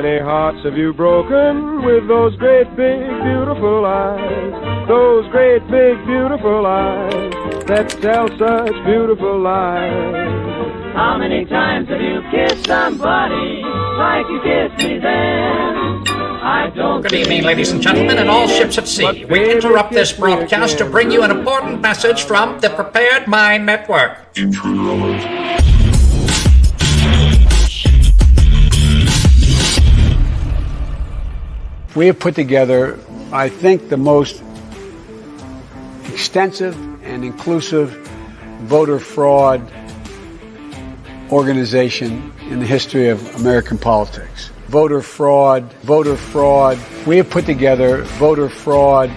many hearts have you broken with those great big beautiful eyes? Those great big beautiful eyes that tell such beautiful lies. How many times have you kissed somebody like you kissed me then? I don't. Good evening, ladies and gentlemen, and all ships at sea. We interrupt this broadcast to bring you an important message from the Prepared Mind Network. We have put together, I think, the most extensive and inclusive voter fraud organization in the history of American politics. Voter fraud. We have put together voter fraud.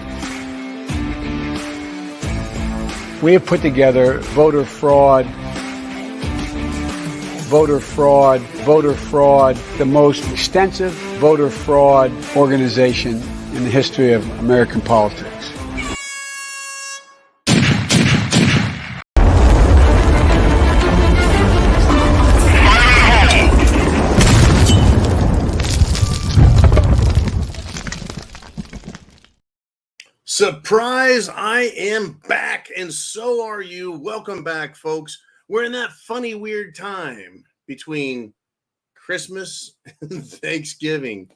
We have put together voter fraud, the most extensive voter fraud organization in the history of American politics. Surprise, I am back, and so are you. Welcome back, folks. We're in that funny, weird time between Christmas and Thanksgiving.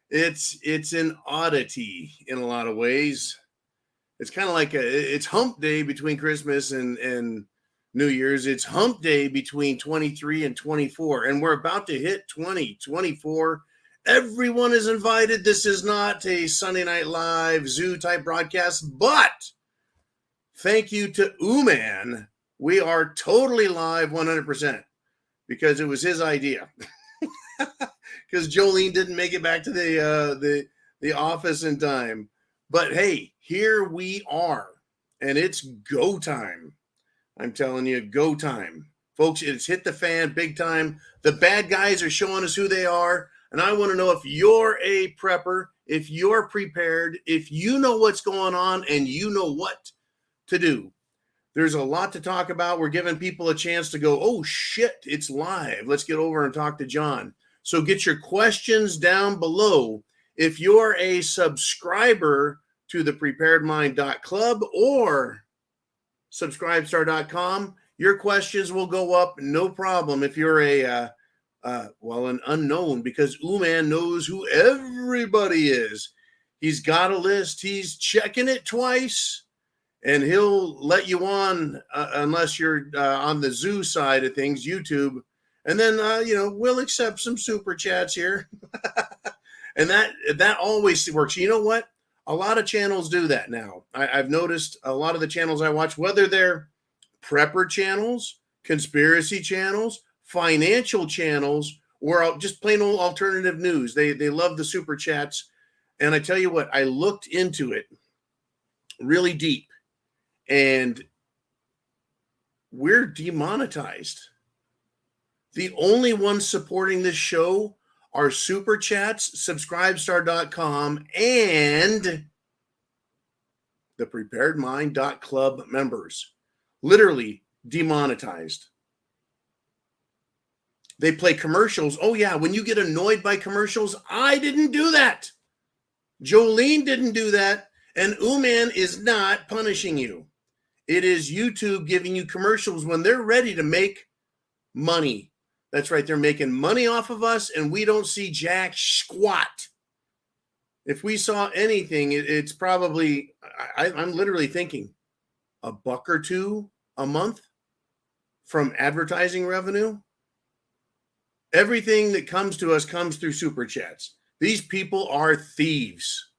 It's an oddity in a lot of ways. It's kind of like it's hump day between Christmas and New Year's. It's hump day between 23 and 24, and we're about to hit 2024. Everyone is invited. This is not a Sunday Night Live Zoo type broadcast, but thank you to Uman. We are totally live 100% because it was his idea. Because Jolene didn't make it back to the office in time. But hey, here we are, and it's go time. I'm telling you, go time. Folks, it's hit the fan big time. The bad guys are showing us who they are. And I want to know if you're a prepper, if you're prepared, if you know what's going on and you know what to do. There's a lot to talk about. We're giving people a chance to go, oh, shit, it's live. Let's get over and talk to John. So get your questions down below. If you're a subscriber to the preparedmind.club or subscribestar.com, your questions will go up, no problem. If you're an unknown, because Uman knows who everybody is. He's got a list. He's checking it twice, and he'll let you on unless you're on the zoo side of things, YouTube. And then, we'll accept some super chats here. And that always works. You know what? A lot of channels do that now. I've noticed a lot of the channels I watch, whether they're prepper channels, conspiracy channels, financial channels, or just plain old alternative news. They love the super chats. And I tell you what, I looked into it really deep, and we're demonetized. The only ones supporting this show are super chats, subscribestar.com, and the preparedmind.club members. Literally demonetized. They play commercials. Oh, yeah, when you get annoyed by commercials, I didn't do that. Jolene didn't do that. And Uman is not punishing you. It is YouTube giving you commercials when they're ready to make money. That's right. They're making money off of us, and we don't see jack squat. If we saw anything, it's probably, I'm literally thinking, $1 or $2 a month from advertising revenue. Everything that comes to us comes through super chats. These people are thieves.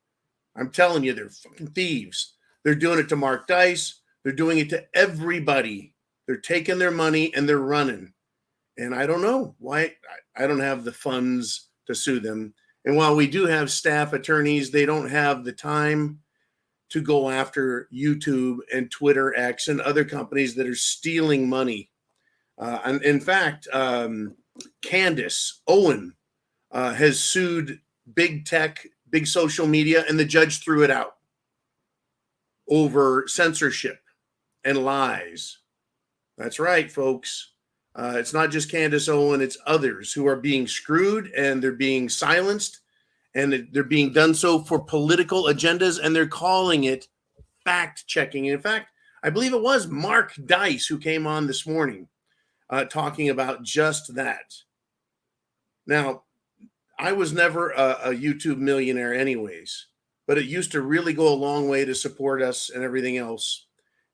I'm telling you, they're fucking thieves. They're doing it to Mark Dice. They're doing it to everybody. They're taking their money and they're running. And I don't know why. I don't have the funds to sue them. And while we do have staff attorneys, they don't have the time to go after YouTube and Twitter X and other companies that are stealing money. And in fact, Candace Owen has sued big tech, big social media, and the judge threw it out over censorship and lies. That's right, folks. It's not just Candace Owen, it's others who are being screwed and they're being silenced and they're being done so for political agendas, and they're calling it fact checking. In fact, I believe it was Mark Dice who came on this morning talking about just that. Now, I was never a YouTube millionaire anyways, but it used to really go a long way to support us and everything else.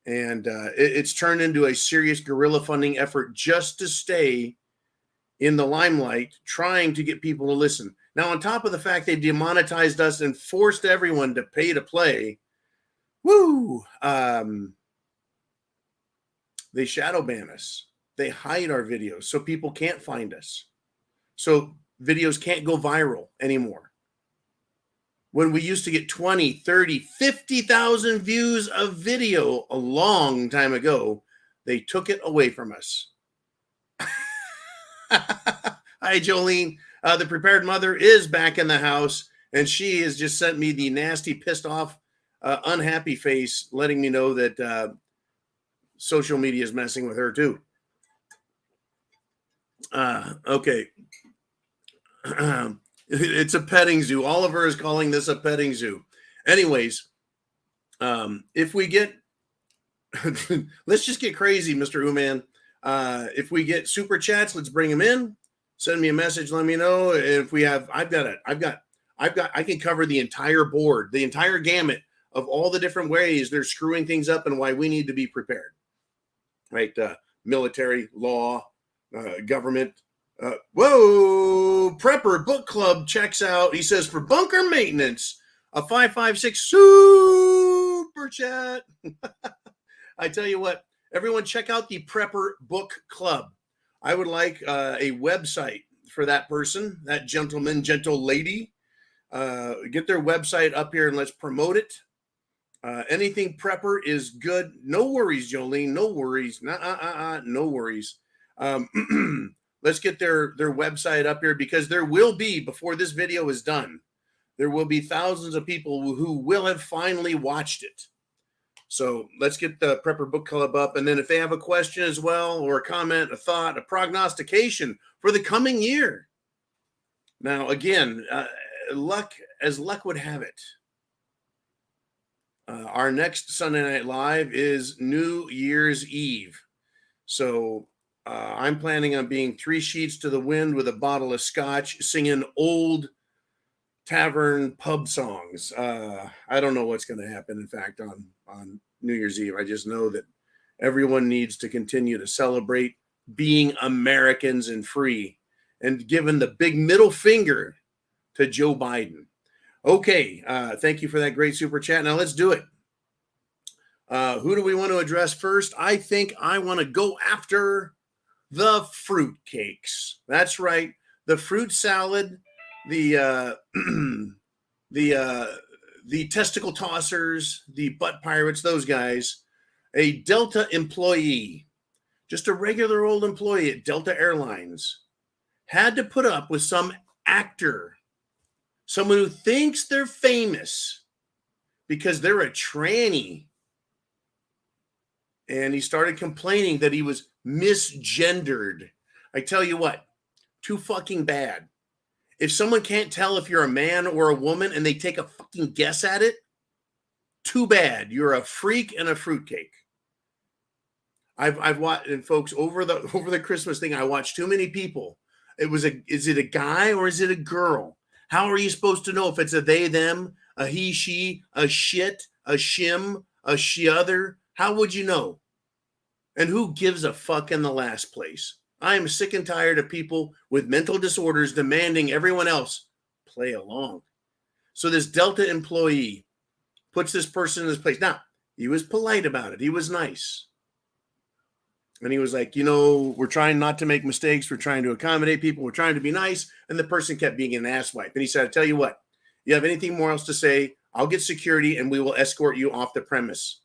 And it's turned into a serious guerrilla funding effort just to stay in the limelight, trying to get people to listen. Now, on top of the fact they demonetized us and forced everyone to pay to play, they shadow ban us. They hide our videos so people can't find us. So videos can't go viral anymore. When we used to get 20, 30, 50,000 views of video a long time ago, they took it away from us. Hi, Jolene. The Prepared Mother is back in the house, and she has just sent me the nasty, pissed off, unhappy face, letting me know that social media is messing with her too. Okay. It's a petting zoo. Oliver is calling this a petting zoo. Anyways, if we get, let's just get crazy, Mr. Uman. If we get super chats, let's bring them in. Send me a message. Let me know if we have. I can cover the entire board, the entire gamut of all the different ways they're screwing things up and why we need to be prepared. Right? Military, law, government. Prepper Book Club checks out. He says, for bunker maintenance, a 556 super chat. I tell you what, everyone check out the Prepper Book Club. I would like a website for that person, that gentleman, gentle lady. Get their website up here and let's promote it. Anything Prepper is good. No worries, Jolene. No worries. No worries. Let's get their website up here, because there will be, before this video is done, there will be thousands of people who will have finally watched it. So let's get the Prepper Book Club up. And then if they have a question as well, or a comment, a thought, a prognostication for the coming year. Now, again, luck would have it. Our next Sunday Night Live is New Year's Eve. So I'm planning on being 3 sheets to the wind with a bottle of scotch, singing old tavern pub songs. I don't know what's going to happen, in fact, on New Year's Eve. I just know that everyone needs to continue to celebrate being Americans and free, and giving the big middle finger to Joe Biden. Okay, thank you for that great super chat. Now let's do it. Who do we want to address first? I think I want to go after the fruit cakes. That's right. The fruit salad, the testicle tossers, the butt pirates, those guys. A Delta employee, just a regular old employee at Delta Airlines, had to put up with some actor, someone who thinks they're famous because they're a tranny. And he started complaining that he was misgendered. I tell you what, too fucking bad. If someone can't tell if you're a man or a woman and they take a fucking guess at it, too bad. You're a freak and a fruitcake. I've watched, and folks, over the Christmas thing, I watched too many people. Is it a guy or is it a girl? How are you supposed to know if it's a they, them, a he, she, a shit, a shim, a she other? How would you know? And who gives a fuck in the last place? I am sick and tired of people with mental disorders demanding everyone else play along. So this Delta employee puts this person in this place. Now, he was polite about it. He was nice. And he was like, we're trying not to make mistakes. We're trying to accommodate people. We're trying to be nice. And the person kept being an asswipe. And he said, I tell you what, you have anything more else to say? I'll get security and we will escort you off the premise.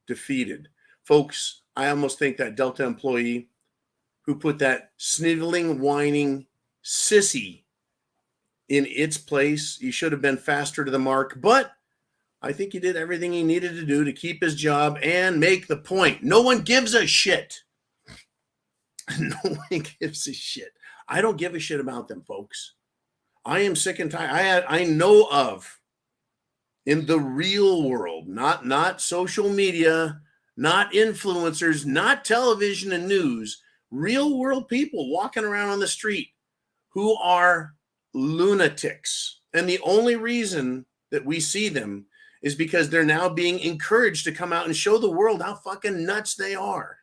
Defeated. Folks, I almost think that Delta employee who put that sniveling, whining sissy in its place, he should have been faster to the mark. But I think he did everything he needed to do to keep his job and make the point. No one gives a shit. No one gives a shit. I don't give a shit about them, folks. I am sick and tired. I know of, in the real world, not social media, not influencers, not television and news, real world people walking around on the street who are lunatics. And the only reason that we see them is because they're now being encouraged to come out and show the world how fucking nuts they are.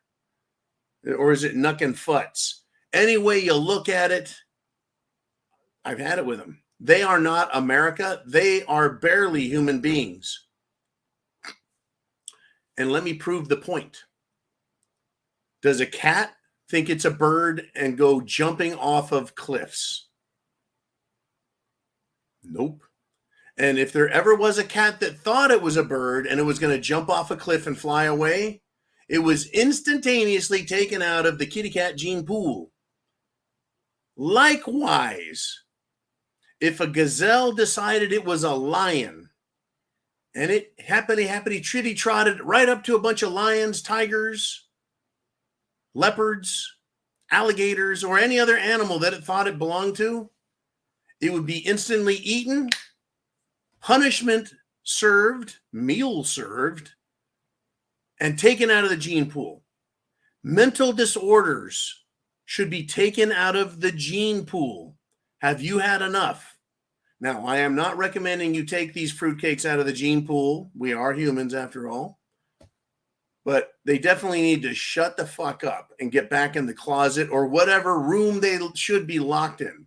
Or is it nuck and futs? Any way you look at it, I've had it with them. They are not America. They are barely human beings. And let me prove the point. Does a cat think it's a bird and go jumping off of cliffs? Nope. And if there ever was a cat that thought it was a bird and it was going to jump off a cliff and fly away, it was instantaneously taken out of the kitty cat gene pool. Likewise, if a gazelle decided it was a lion and it happily tritty trotted right up to a bunch of lions, tigers, leopards, alligators, or any other animal that it thought it belonged to, it would be instantly eaten, punishment served, meal served, and taken out of the gene pool. Mental disorders should be taken out of the gene pool. Have you had enough? Now, I am not recommending you take these fruitcakes out of the gene pool. We are humans after all. But they definitely need to shut the fuck up and get back in the closet or whatever room they should be locked in.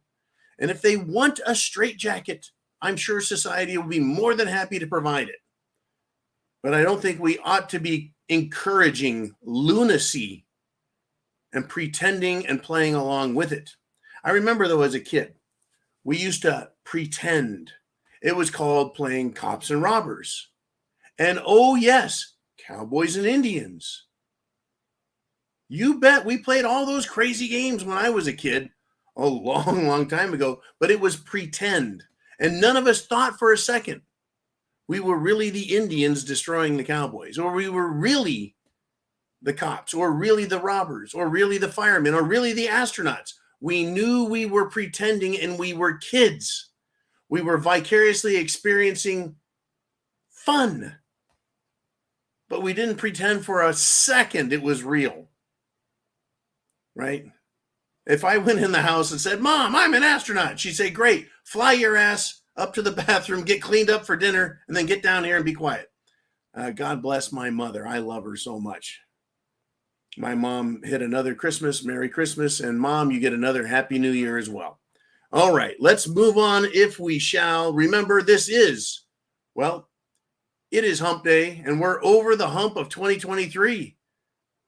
And if they want a straitjacket, I'm sure society will be more than happy to provide it. But I don't think we ought to be encouraging lunacy and pretending and playing along with it. I remember, though, as a kid, we used to pretend. It was called playing cops and robbers. And oh, yes, cowboys and Indians. You bet we played all those crazy games when I was a kid, a long, long time ago, but it was pretend. And none of us thought for a second we were really the Indians destroying the cowboys, or we were really the cops, or really the robbers, or really the firemen, or really the astronauts. We knew we were pretending, and we were kids. We were vicariously experiencing fun. But we didn't pretend for a second it was real. Right? If I went in the house and said, "Mom, I'm an astronaut," she'd say, "Great, fly your ass up to the bathroom, get cleaned up for dinner, and then get down here and be quiet." God bless my mother. I love her so much. My mom hit another Christmas, Merry Christmas, and Mom, you get another Happy New Year as well. All right, let's move on if we shall. Remember, this is, well, it is Hump Day, and we're over the hump of 2023.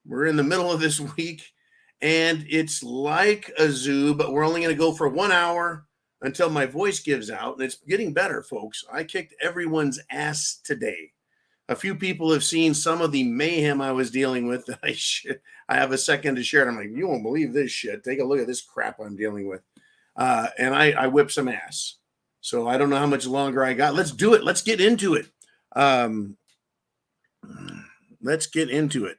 We're in the middle of this week, and it's like a zoo, but we're only going to go for 1 hour until my voice gives out, and it's getting better, folks. I kicked everyone's ass today. A few people have seen some of the mayhem I was dealing with that I have a second to share it. I'm like, you won't believe this shit. Take a look at this crap I'm dealing with. And I whipped some ass. So I don't know how much longer I got. Let's do it. Let's get into it. Let's get into it.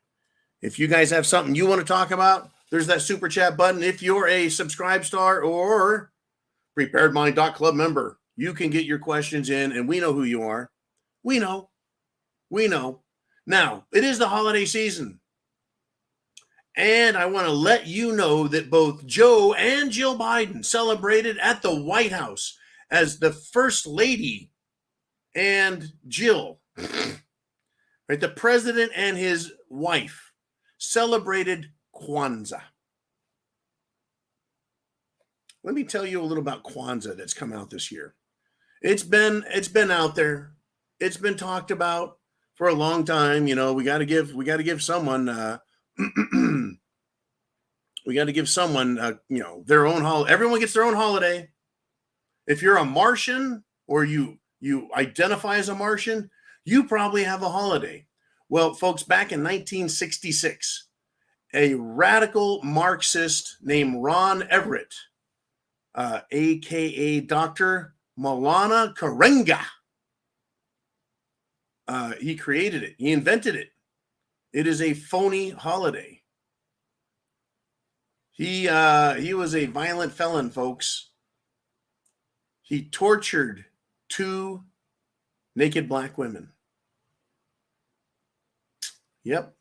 If you guys have something you want to talk about, there's that super chat button. If you're a subscribe star or preparedmind.club member, you can get your questions in, and we know who you are. We know. Now, it is the holiday season. And I want to let you know that both Joe and Jill Biden celebrated at the White House as the First Lady and Jill, right? The president and his wife celebrated Kwanzaa. Let me tell you a little about Kwanzaa that's come out this year. It's been out there. It's been talked about for a long time. You know, we got to give someone their own holiday. Everyone gets their own holiday. If you're a Martian or you identify as a Martian, you probably have a holiday. Well, folks, back in 1966, a radical Marxist named Ron Everett, a.k.a. Dr. Maulana Karenga, He created it. He invented it. It is a phony holiday. He was a violent felon, folks. He tortured 2 naked black women. Yep.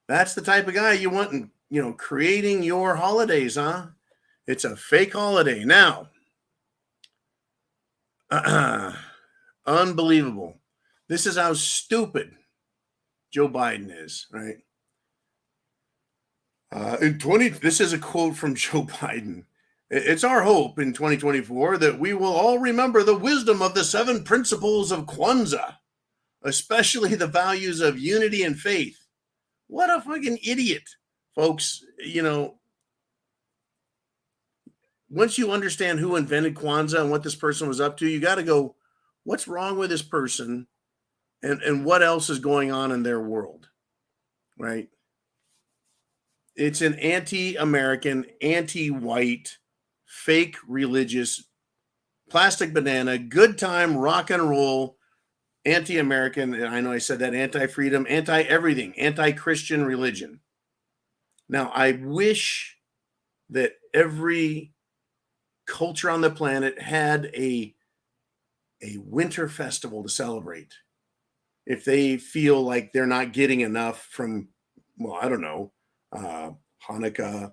That's the type of guy you want in, creating your holidays, huh? It's a fake holiday. Now, unbelievable. This is how stupid Joe Biden is, right? This is a quote from Joe Biden. It's our hope in 2024 that we will all remember the wisdom of the 7 principles of Kwanzaa, especially the values of unity and faith. What a fucking idiot, folks. Once you understand who invented Kwanzaa and what this person was up to, you got to go, what's wrong with this person and what else is going on in their world, right? It's an anti-American, anti-white, fake religious, plastic banana, good time, rock and roll, anti-American, and I know I said that, anti-freedom, anti-everything, anti-Christian religion. Now, I wish that every culture on the planet had a winter festival to celebrate. If they feel like they're not getting enough from, well, I don't know, Hanukkah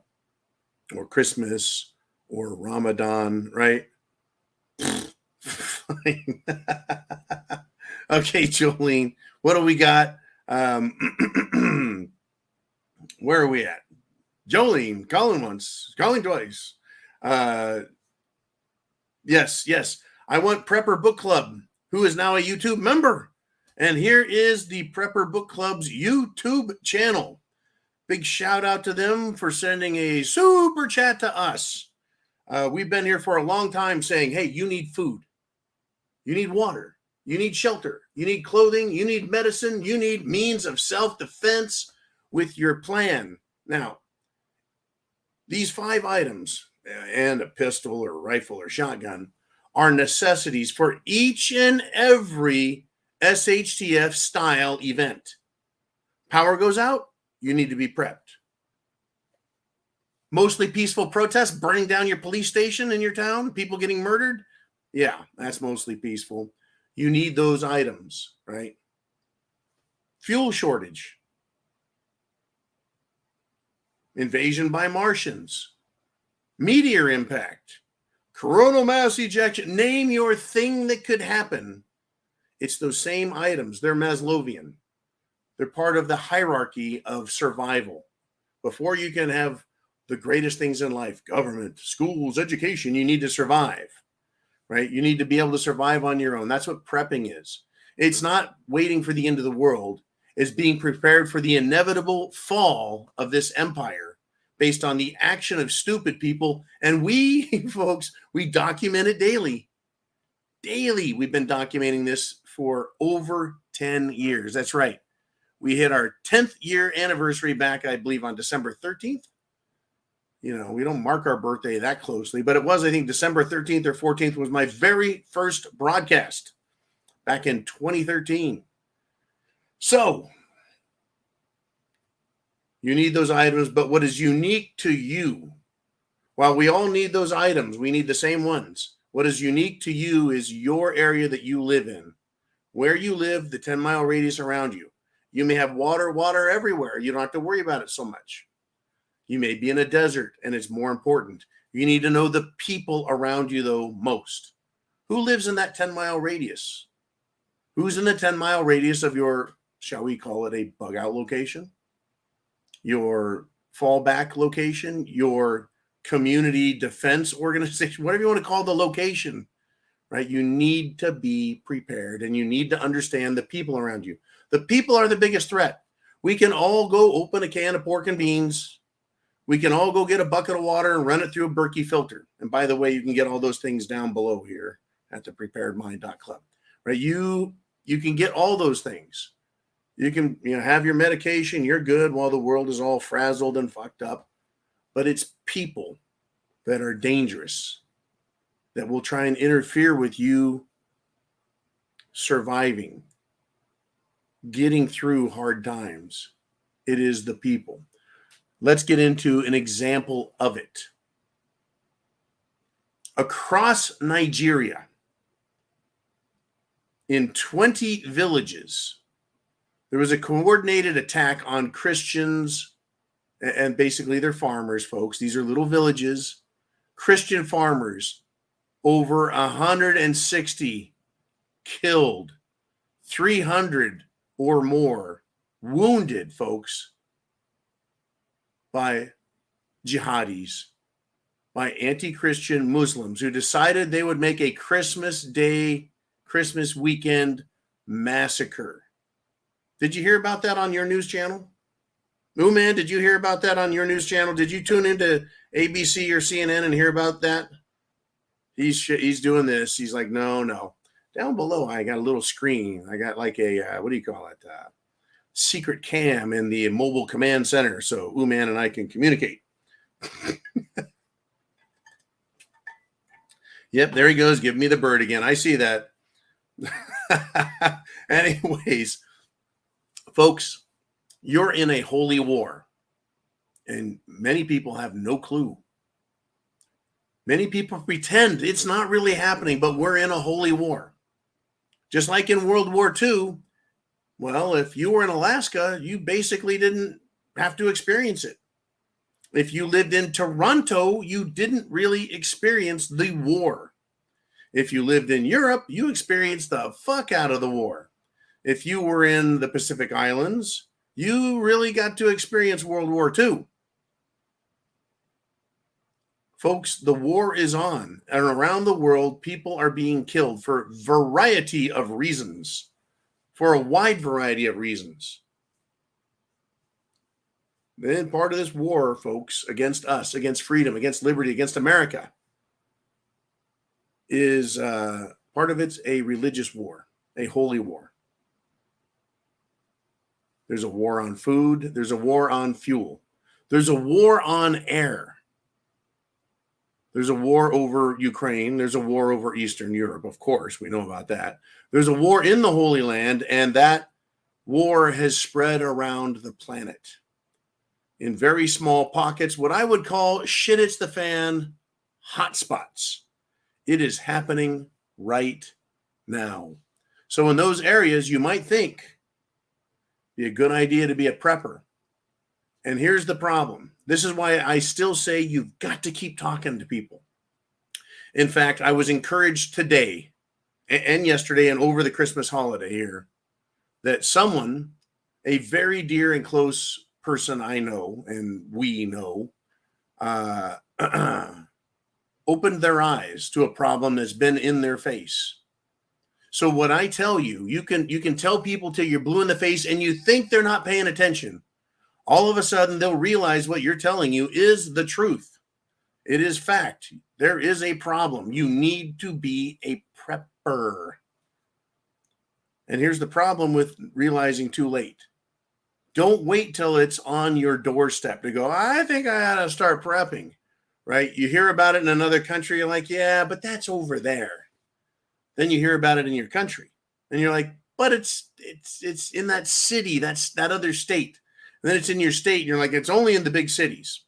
or Christmas or Ramadan, right? Fine. Okay, Jolene, what do we got? Where are we at? Jolene, calling once, calling twice. Yes. I want Prepper Book Club, who is now a YouTube member. And here is the Prepper Book Club's YouTube channel. Big shout out to them for sending a super chat to us. We've been here for a long time saying, hey, you need food. You need water. You need shelter. You need clothing. You need medicine. You need means of self-defense with your plan. Now, these 5 items and a pistol or rifle or shotgun are necessities for each and every SHTF style event. Power goes out, you need to be prepped. Mostly peaceful protests, burning down your police station in your town, people getting murdered. Yeah, that's mostly peaceful. You need those items, right? Fuel shortage. Invasion by Martians. Meteor impact. Coronal mass ejection. Name your thing that could happen. It's those same items. They're Maslowian. They're part of the hierarchy of survival. Before you can have the greatest things in life, government, schools, education, you need to survive, right? You need to be able to survive on your own. That's what prepping is. It's not waiting for the end of the world. It's being prepared for the inevitable fall of this empire based on the action of stupid people. And we, folks, we document it daily. Daily, we've been documenting this for over 10 years. That's right. We hit our 10th year anniversary back, I believe, on December 13th. We don't mark our birthday that closely, but it was, I think, December 13th or 14th was my very first broadcast back in 2013. So you need those items, but what is unique to you, while we all need those items, we need the same ones. What is unique to you is your area that you live in. Where you live, the 10-mile radius around you. You may have water everywhere. You don't have to worry about it so much. You may be in a desert, and it's more important. You need to know the people around you, though, most. Who lives in that 10-mile radius? Who's in the 10-mile radius of your, shall we call it a bug-out location? Your fallback location? Your community defense organization? Whatever you want to call the location, right? You need to be prepared, and you need to understand the people around you. The people are the biggest threat. We can all go open a can of pork and beans. We can all go get a bucket of water and run it through a Berkey filter. And by the way, you can get all those things down below here at thepreparedmind.club. Right? You can get all those things. You can have your medication. You're good while the world is all frazzled and fucked up. But it's people that are dangerous that will try and interfere with you surviving. getting through hard times. It is the people. Let's get into an example of it. Across Nigeria, in 20 villages, there was a coordinated attack on Christians, and basically they're farmers, folks. These are little villages, Christian farmers. Over 160 killed, 300 or more wounded, folks, by jihadis, by anti-Christian Muslims who decided they would make a Christmas Day, Christmas weekend massacre. Did you hear about that on your news channel? Moo Man, did you hear about that on your news channel? Did you tune into ABC or CNN and hear about that? He's doing this. He's like, no. Down below, I got a little screen. I got like a, what do you call it? Secret cam in the mobile command center. So Uman and I can communicate. Yep, there he goes. Give me the bird again. I see that. Anyways, folks, you're in a holy war. And many people have no clue. Many people pretend it's not really happening, but we're in a holy war. Just like in World War II, well, if you were in Alaska, you basically didn't have to experience it. If you lived in Toronto, you didn't really experience the war. If you lived in Europe, you experienced the fuck out of the war. If you were in the Pacific Islands, you really got to experience World War II. Folks, the war is on, and around the world, people are being killed for a variety of reasons, for a wide variety of reasons. Then part of this war, folks, against us, against freedom, against liberty, against America, is part of it's a religious war, a holy war. There's a war on food. There's a war on fuel. There's a war on air. There's a war over Ukraine. There's a war over Eastern Europe. Of course, we know about that. There's a war in the Holy Land, and that war has spread around the planet in very small pockets, what I would call shit it's the fan hotspots. It is happening right now. So in those areas, you might think it'd be a good idea to be a prepper. And here's the problem. This is why I still say you've got to keep talking to people. In fact, I was encouraged today and yesterday and over the Christmas holiday here that someone, a very dear and close person I know and we know, opened their eyes to a problem that's been in their face. So what I tell you, you can tell people till you're blue in the face and you think they're not paying attention. All of a sudden, they'll realize what you're telling you is the truth. It is fact. There is a problem. You need to be a prepper. And here's the problem with realizing too late. Don't wait till it's on your doorstep to go, I think I ought to start prepping, right? You hear about it in another country. You're like, yeah, but that's over there. Then you hear about it in your country. And you're like, but it's in that city. That's that other state. And then it's in your state, and you're like, it's only in the big cities.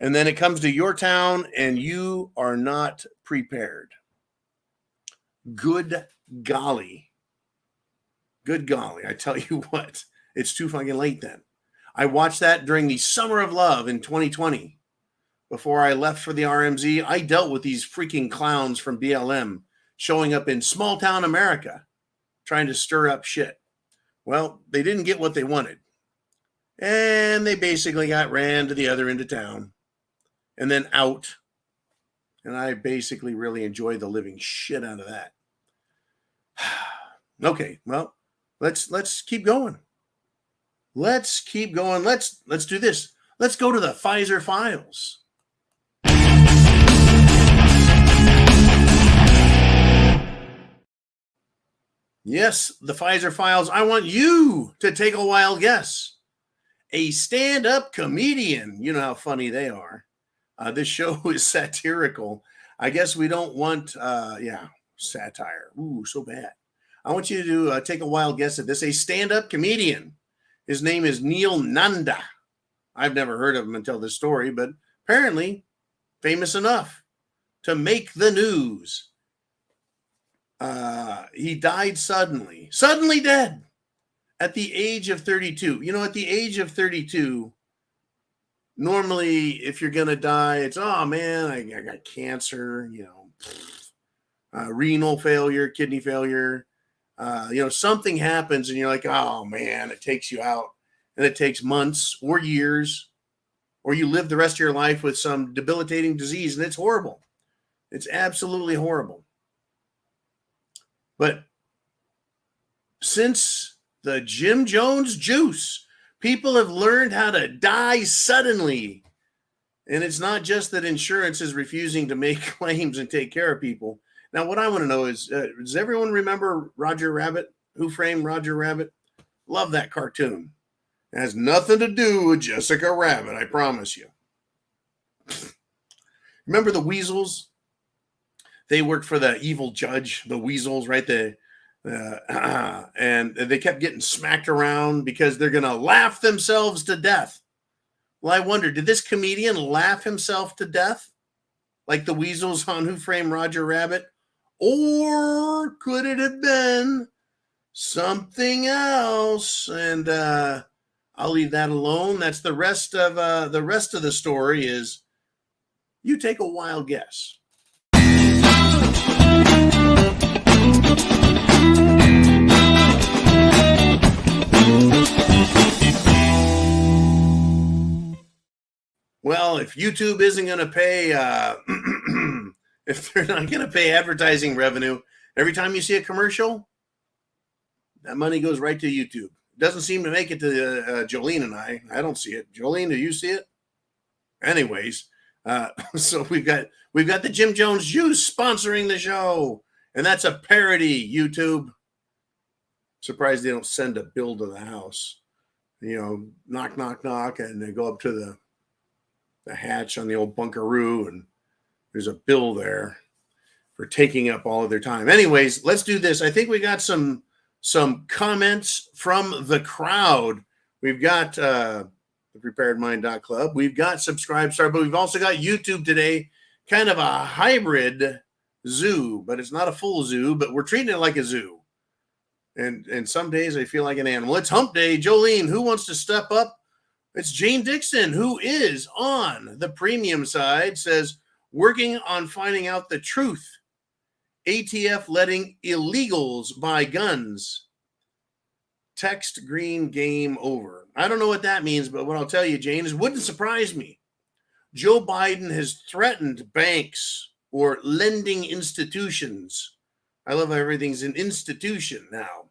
And then it comes to your town, and you are not prepared. Good golly. Good golly. I tell you what, it's too fucking late then. I watched that during the Summer of Love in 2020. Before I left for the RMZ, I dealt with these freaking clowns from BLM showing up in small town America, trying to stir up shit. Well, they didn't get what they wanted. And they basically got ran to the other end of town and then out. And I basically really enjoyed the living shit out of that. Okay, well, let's keep going. Let's keep going. Let's do this. Let's go to the Pfizer files. Yes, the Pfizer files. I want you to take a wild guess. A stand-up comedian. You know how funny they are. This show is satirical. I guess we don't want, satire. Ooh, so bad. I want you to take a wild guess at this. A stand-up comedian. His name is Neil Nanda. I've never heard of him until this story, but apparently famous enough to make the news. He died suddenly dead at the age of 32. You know, at the age of 32, normally if you're going to die, it's, oh man, I got cancer, you know, renal failure, kidney failure. You know, something happens and you're like, oh man, it takes you out, and it takes months or years, or you live the rest of your life with some debilitating disease, and it's horrible. It's absolutely horrible. But since the Jim Jones juice, people have learned how to die suddenly. And it's not just that insurance is refusing to make claims and take care of people. Now, what I want to know is, does everyone remember Roger Rabbit? Who Framed Roger Rabbit? Love that cartoon. It has nothing to do with Jessica Rabbit, I promise you. Remember the weasels? They worked for the evil judge, the weasels, right? And they kept getting smacked around because they're going to laugh themselves to death. Well, I wonder, did this comedian laugh himself to death like the weasels on Who Framed Roger Rabbit? Or could it have been something else? And I'll leave that alone. That's the rest of the story. Is you take a wild guess. Well, if YouTube isn't going to pay, if they're not going to pay advertising revenue, every time you see a commercial, that money goes right to YouTube. It doesn't seem to make it to Jolene and I. I don't see it. Jolene, do you see it? Anyways, so we've got the Jim Jones juice sponsoring the show, and that's a parody. YouTube. Surprised they don't send a bill to the house. You know, knock, knock, knock, and they go up to the hatch on the old bunkaroo, and there's a bill there for taking up all of their time. Anyways, let's do this. I think we got some comments from the crowd. We've got thepreparedmind.club. We've got Subscribe Star, but we've also got YouTube today, kind of a hybrid zoo, but it's not a full zoo, but we're treating it like a zoo. And some days I feel like an animal. It's Hump Day. Jolene, who wants to step up? It's Jane Dixon, who is on the premium side, says, working on finding out the truth. ATF letting illegals buy guns. Text green game over. I don't know what that means, but what I'll tell you, Jane, is it wouldn't surprise me. Joe Biden has threatened banks or lending institutions. I love how everything's an institution now.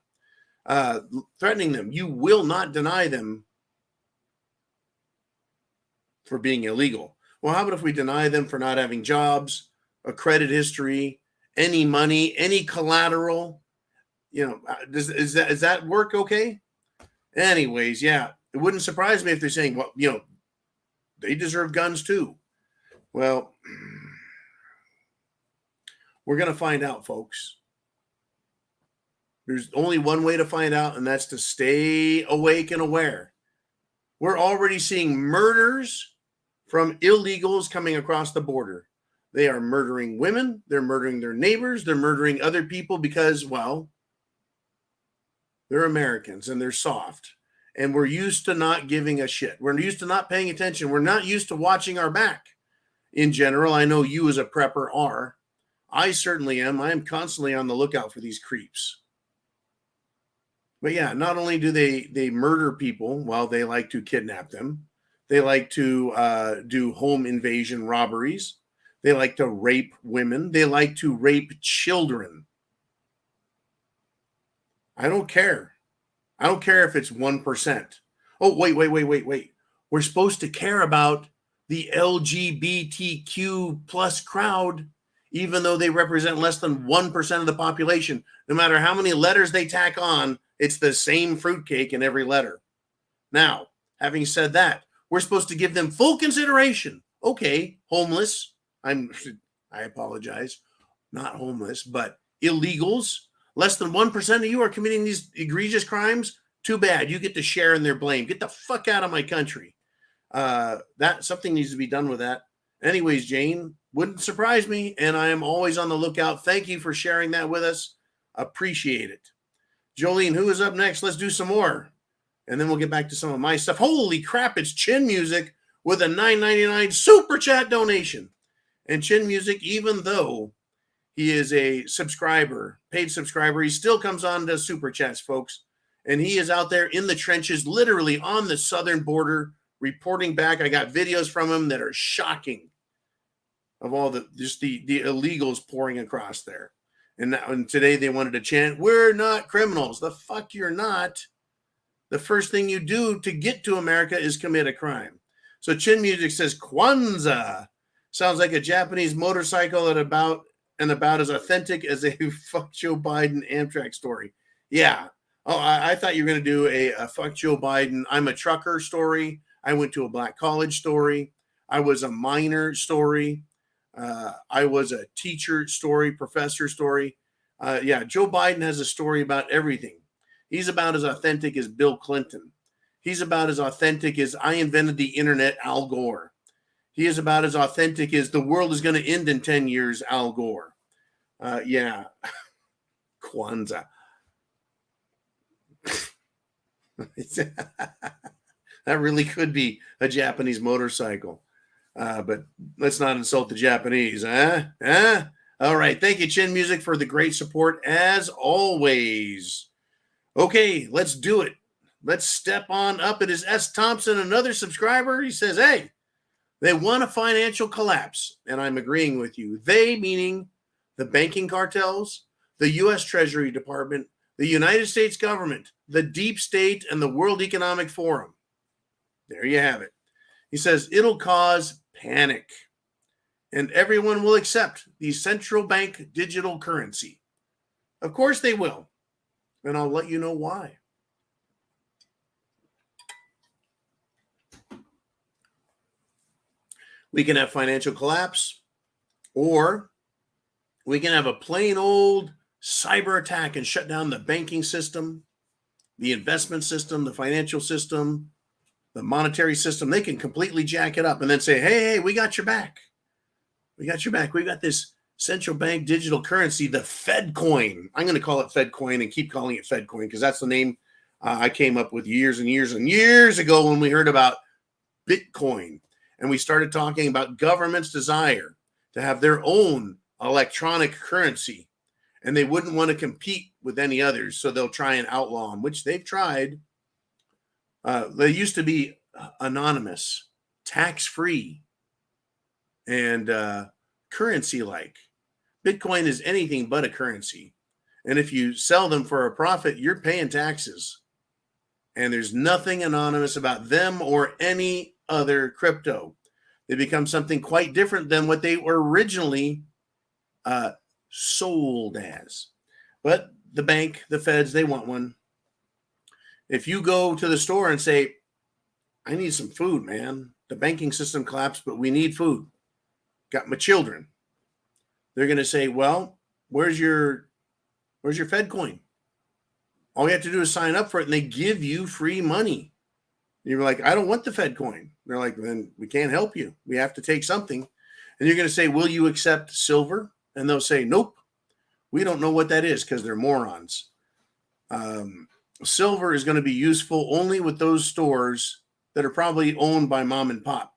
Threatening them. You will not deny them for being illegal. Well, how about if we deny them for not having jobs, a credit history, any money, any collateral? You know, does that work okay? Anyways, yeah, it wouldn't surprise me if they're saying, well, you know, they deserve guns too. Well, we're going to find out, folks. There's only one way to find out, and that's to stay awake and aware. We're already seeing murders from illegals coming across the border. They are murdering women. They're murdering their neighbors. They're murdering other people because, well, they're Americans and they're soft. And we're used to not giving a shit. We're used to not paying attention. We're not used to watching our back. In general, I know you as a prepper are. I certainly am. I am constantly on the lookout for these creeps. But yeah, not only do they murder people, well, they like to kidnap them. They like to do home invasion robberies. They like to rape women. They like to rape children. I don't care. I don't care if it's 1%. Oh, wait. We're supposed to care about the LGBTQ plus crowd, even though they represent less than 1% of the population. No matter how many letters they tack on, it's the same fruitcake in every letter. Now, having said that, we're supposed to give them full consideration. Okay, homeless. I apologize. Not homeless, but illegals. less than 1% of you are committing these egregious crimes, too bad. You get to share in their blame. Get the fuck out of my country. That something needs to be done with that. Anyways, Jane, wouldn't surprise me, and I am always on the lookout. Thank you for sharing that with us. Appreciate it. Jolene, who is up next? Let's do some more, and then we'll get back to some of my stuff. Holy crap, it's Chin Music with a $9.99 super chat donation. And Chin Music, even though he is a subscriber, paid subscriber, he still comes on to super chats, folks. And he is out there in the trenches, literally on the southern border, reporting back. I got videos from him that are shocking of all the illegals pouring across there. And today they wanted to chant, "We're not criminals." The fuck you're not. The first thing you do to get to America is commit a crime. So Chin Music says Kwanzaa sounds like a Japanese motorcycle and about as authentic as a fuck Joe Biden Amtrak story. Yeah. Oh, I thought you were going to do a fuck Joe Biden, I'm a trucker story. I went to a black college story. I was a minor story. I was a teacher story, professor story. Yeah, Joe Biden has a story about everything. He's about as authentic as Bill Clinton. He's about as authentic as I invented the internet, Al Gore. He is about as authentic as the world is going to end in 10 years, Al Gore. Yeah. Kwanzaa. That really could be a Japanese motorcycle. But let's not insult the Japanese, huh? All right. Thank you, Chin Music, for the great support as always. Okay, let's do it. Let's step on up. It is S. Thompson, another subscriber. He says, hey, they want a financial collapse. And I'm agreeing with you. They, meaning the banking cartels, the U.S. Treasury Department, the United States government, the deep state, and the World Economic Forum. There you have it. He says it'll cause panic, and everyone will accept the central bank digital currency. Of course they will, and I'll let you know why. We can have financial collapse, or we can have a plain old cyber attack and shut down the banking system, the investment system, the financial system, the monetary system. They can completely jack it up and then say, hey, we got your back. We got your back. We got this central bank digital currency, the Fed coin. I'm going to call it Fed coin and keep calling it Fed coin because that's the name I came up with years and years and years ago when we heard about Bitcoin. And we started talking about government's desire to have their own electronic currency. And they wouldn't want to compete with any others, so they'll try and outlaw them, which they've tried. They used to be anonymous, tax-free, and currency-like. Bitcoin is anything but a currency. And if you sell them for a profit, you're paying taxes. And there's nothing anonymous about them or any other crypto. They become something quite different than what they were originally sold as. But the bank, the feds, they want one. If you go to the store and say, I need some food, man. The banking system collapsed, but we need food. Got my children. They're going to say, well, where's your Fed coin? All you have to do is sign up for it, and they give you free money. You're like, I don't want the Fed coin. They're like, then we can't help you. We have to take something. And you're going to say, will you accept silver? And they'll say, nope. We don't know what that is because they're morons. Silver is going to be useful only with those stores that are probably owned by mom and pop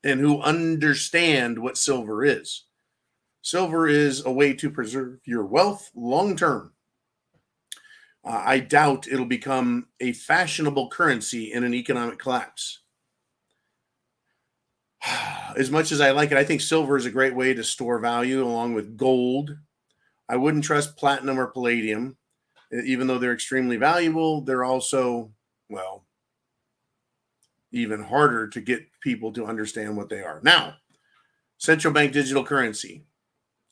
and who understand what silver is. Silver is a way to preserve your wealth long term. I doubt it'll become a fashionable currency in an economic collapse. As much as I like it, I think silver is a great way to store value along with gold. I wouldn't trust platinum or palladium. Even though they're extremely valuable, they're also, well, even harder to get people to understand what they are. Now, central bank digital currency.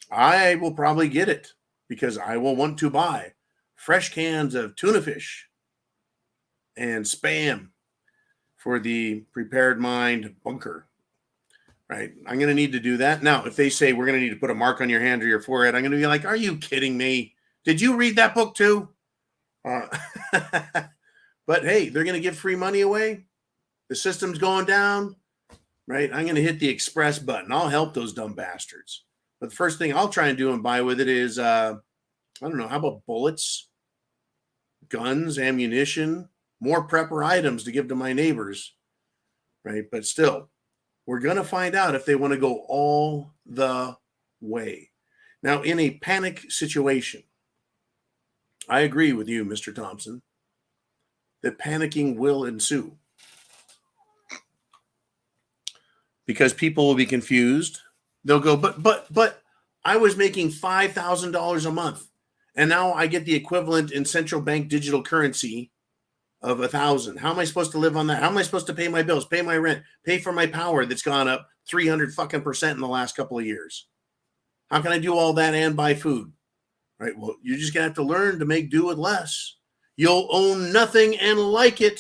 I will probably get it because I will want to buy fresh cans of tuna fish and Spam for the Prepared Mind bunker. Right? I'm going to need to do that. Now, if they say we're going to need to put a mark on your hand or your forehead, I'm going to be like, are you kidding me? Did you read that book too? But hey, they're going to give free money away. The system's going down, right? I'm going to hit the express button. I'll help those dumb bastards. But the first thing I'll try and do and buy with it is, I don't know, how about bullets, guns, ammunition, more prepper items to give to my neighbors, right? But still, we're going to find out if they want to go all the way. Now, in a panic situation, I agree with you, Mr. Thompson, that panicking will ensue because people will be confused. They'll go, but I was making $5,000 a month, and now I get the equivalent in central bank digital currency of 1,000. How am I supposed to live on that? How am I supposed to pay my bills, pay my rent, pay for my power that's gone up 300% in the last couple of years? How can I do all that and buy food? Right? Well, you're just gonna have to learn to make do with less. You'll own nothing and like it.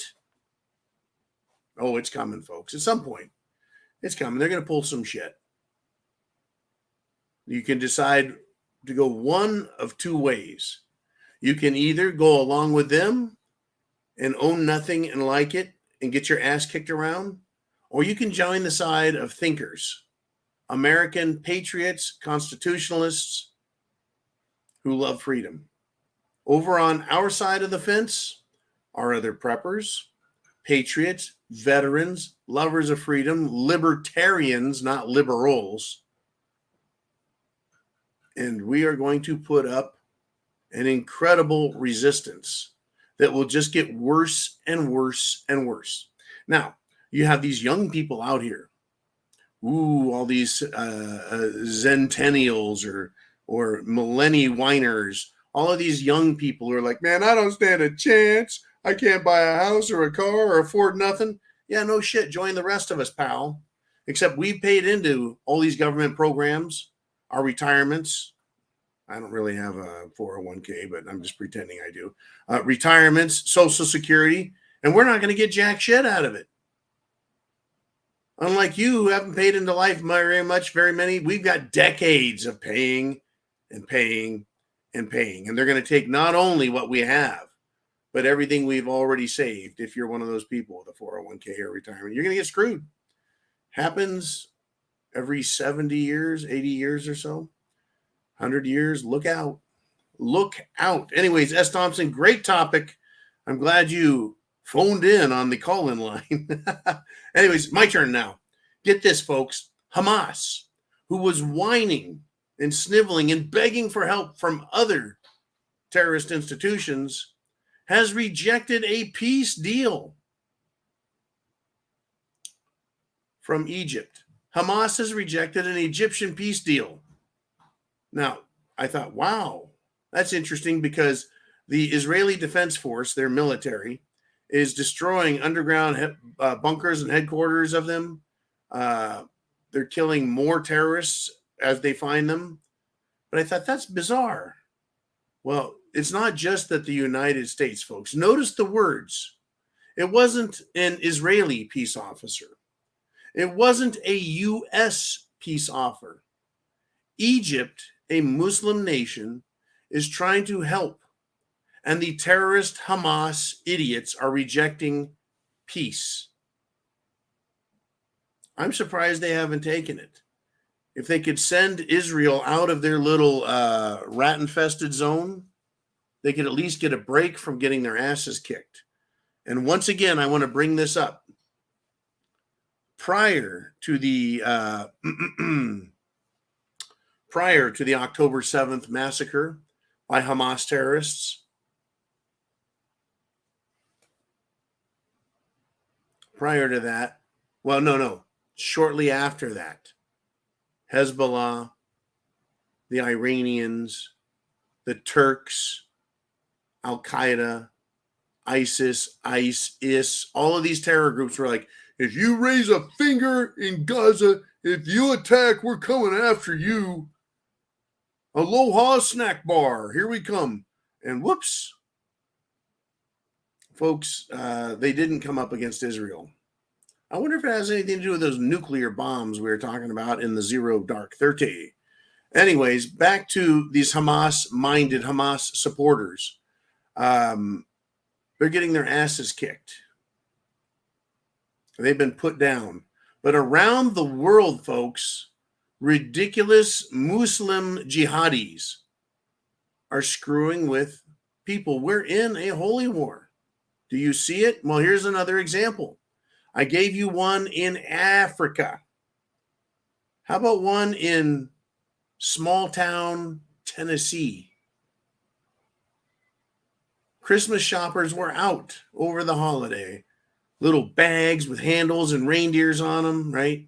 Oh, it's coming, folks. At some point, it's coming. They're gonna pull some shit. You can decide to go one of two ways. You can either go along with them and own nothing and like it and get your ass kicked around, or you can join the side of thinkers, American patriots, constitutionalists who love freedom. Over on our side of the fence are other preppers, patriots, veterans, lovers of freedom, libertarians, not liberals. And we are going to put up an incredible resistance that will just get worse and worse and worse. Now, you have these young people out here. Ooh, all these zentennials or millennial whiners. All of these young people who are like, man, I don't stand a chance. I can't buy a house or a car or afford nothing. Yeah, no shit. Join the rest of us, pal. Except we paid into all these government programs, our retirements. I don't really have a 401k, but I'm just pretending I do. Retirements, Social Security, and we're not going to get jack shit out of it. Unlike you who haven't paid into life very many, we've got decades of paying and paying and paying. And they're going to take not only what we have, but everything we've already saved. If you're one of those people with a 401k or retirement, you're going to get screwed. Happens every 70 years, 80 years or so, 100 years. Look out. Look out. Anyways, S. Thompson, great topic. I'm glad you phoned in on the call-in line. Anyways, my turn now. Get this, folks. Hamas, who was whining and sniveling and begging for help from other terrorist institutions, has rejected a peace deal from Egypt. Hamas has rejected an Egyptian peace deal. Now, I thought, wow, that's interesting because the Israeli Defense Force, their military, is destroying underground bunkers and headquarters of them. They're killing more terrorists as they find them. But I thought, that's bizarre. Well, it's not just that the United States, folks. Notice the words. It wasn't an Israeli peace officer. It wasn't a U.S. peace offer. Egypt, a Muslim nation, is trying to help. And the terrorist Hamas idiots are rejecting peace. I'm surprised they haven't taken it. If they could send Israel out of their little rat-infested zone, they could at least get a break from getting their asses kicked. And once again, I want to bring this up. Prior to the October 7th massacre by Hamas terrorists, prior to that, shortly after that, Hezbollah, the Iranians, the Turks, Al-Qaeda, ISIS, ISIS, all of these terror groups were like, if you raise a finger in Gaza, if you attack, we're coming after you. Aloha snack bar, here we come. And whoops. Folks, they didn't come up against Israel. I wonder if it has anything to do with those nuclear bombs we were talking about in the Zero Dark 30. Anyways, back to these Hamas-minded Hamas supporters. They're getting their asses kicked. They've been put down. But around the world, folks, ridiculous Muslim jihadis are screwing with people. We're in a holy war. Do you see it? Well, here's another example. I gave you one in Africa. How about one in small town Tennessee? Christmas shoppers were out over the holiday. Little bags with handles and reindeers on them, right?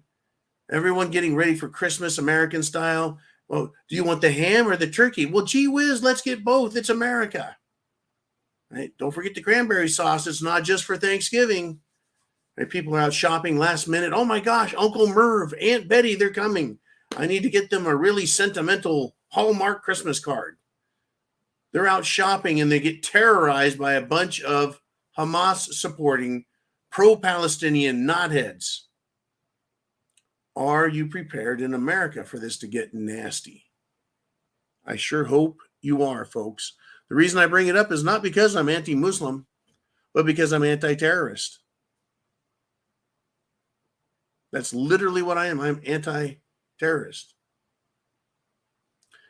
Everyone getting ready for Christmas, American style. Well, do you want the ham or the turkey? Well, gee whiz, let's get both. It's America. Right? Don't forget the cranberry sauce. It's not just for Thanksgiving. Right? People are out shopping last minute. Oh my gosh, Uncle Merv, Aunt Betty, they're coming. I need to get them a really sentimental Hallmark Christmas card. They're out shopping and they get terrorized by a bunch of Hamas supporting pro-Palestinian knotheads. Are you prepared in America for this to get nasty? I sure hope you are, folks. The reason I bring it up is not because I'm anti-Muslim, but because I'm anti-terrorist. That's literally what I am. I'm anti-terrorist.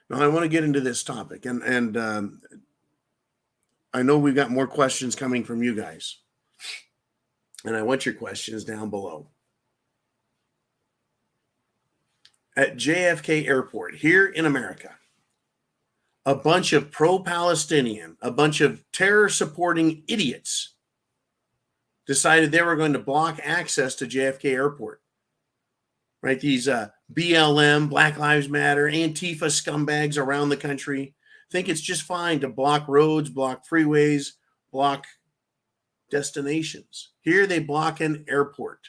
Now, I want to get into this topic, and I know we've got more questions coming from you guys, and I want your questions down below. At JFK Airport here in America, a bunch of pro-Palestinian, a bunch of terror-supporting idiots decided they were going to block access to JFK Airport. Right? These BLM, Black Lives Matter, Antifa scumbags around the country think it's just fine to block roads, block freeways, block destinations. Here they block an airport.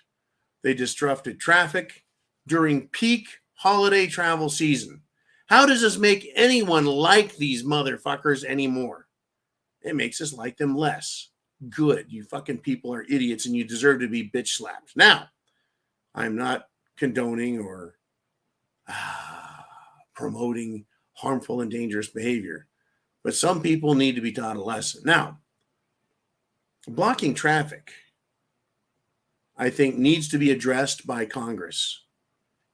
They disrupted traffic during peak holiday travel season. How does this make anyone like these motherfuckers anymore? It makes us like them less. Good. You fucking people are idiots and you deserve to be bitch slapped. Now, I'm not condoning or promoting harmful and dangerous behavior, but some people need to be taught a lesson. Now, blocking traffic, I think, needs to be addressed by Congress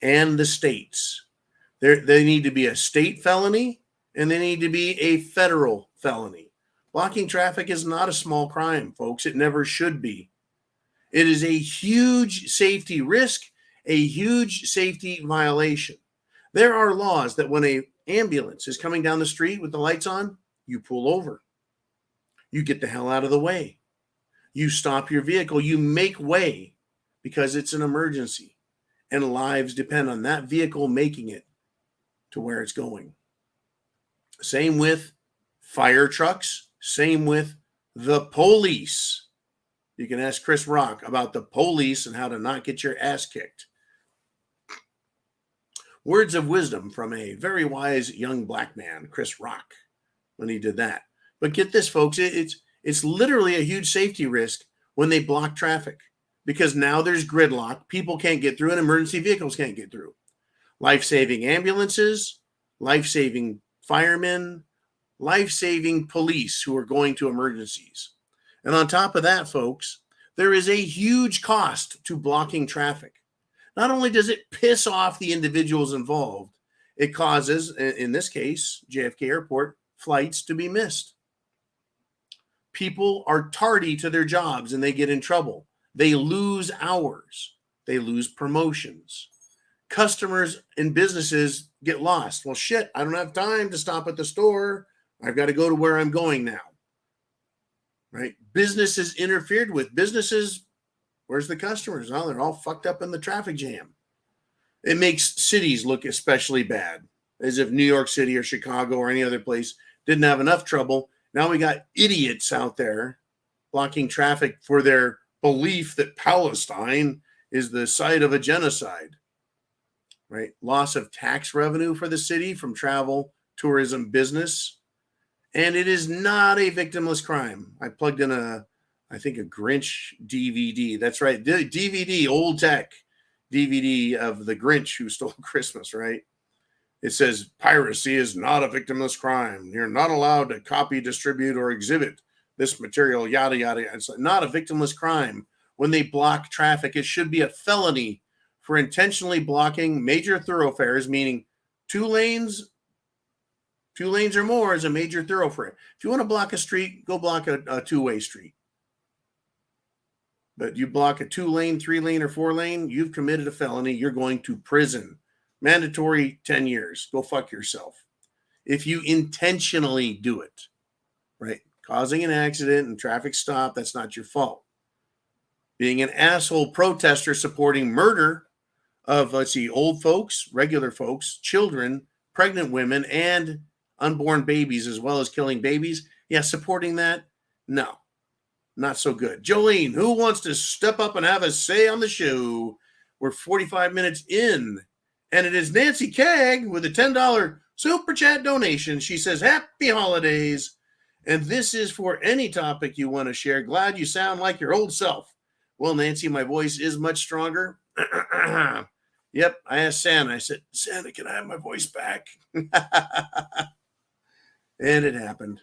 and the states. They need to be a state felony and they need to be a federal felony. Blocking traffic is not a small crime, folks. It never should be. It is a huge safety risk, a huge safety violation. There are laws that when an ambulance is coming down the street with the lights on, you pull over. You get the hell out of the way. You stop your vehicle. You make way because it's an emergency and lives depend on that vehicle making it to where it's going. Same with fire trucks. Same with the police. You can ask Chris Rock about the police and how to not get your ass kicked. Words of wisdom from a very wise young black man, Chris Rock, when he did that. But get this, folks, it's literally a huge safety risk when they block traffic because now there's gridlock. People can't get through and emergency vehicles can't get through. Life-saving ambulances, life-saving firemen, life-saving police who are going to emergencies. And on top of that, folks, there is a huge cost to blocking traffic. Not only does it piss off the individuals involved, it causes, in this case, JFK Airport, flights to be missed. People are tardy to their jobs and they get in trouble. They lose hours. They lose promotions. Customers and businesses get lost. Well, shit, I don't have time to stop at the store. I've got to go to where I'm going now. Right? Businesses interfered with. Businesses, where's the customers? Oh, they're all fucked up in the traffic jam. It makes cities look especially bad, as if New York City or Chicago or any other place didn't have enough trouble. Now we got idiots out there blocking traffic for their belief that Palestine is the site of a genocide. Right? Loss of tax revenue for the city from travel, tourism, business. And it is not a victimless crime. I plugged in I think a Grinch DVD. That's right. The DVD, old tech DVD of the Grinch who stole Christmas, right? It says piracy is not a victimless crime. You're not allowed to copy, distribute, or exhibit this material, yada, yada. It's not a victimless crime. When they block traffic, it should be a felony for intentionally blocking major thoroughfares, meaning 2 lanes or more is a major thoroughfare. If you want to block a street, go block a two-way street. But you block a 2-lane, 3-lane, or 4-lane, you've committed a felony. You're going to prison. Mandatory 10 years. Go fuck yourself. If you intentionally do it, right? Causing an accident and traffic stop, that's not your fault. Being an asshole protester supporting murder of, old folks, regular folks, children, pregnant women, and unborn babies, as well as killing babies. Yeah, supporting that? No, not so good. Jolene, who wants to step up and have a say on the show? We're 45 minutes in, and it is Nancy Kag with a $10 super chat donation. She says, happy holidays. And this is for any topic you want to share. Glad you sound like your old self. Well, Nancy, my voice is much stronger. Yep, I asked Santa. I said, Santa, can I have my voice back? And it happened.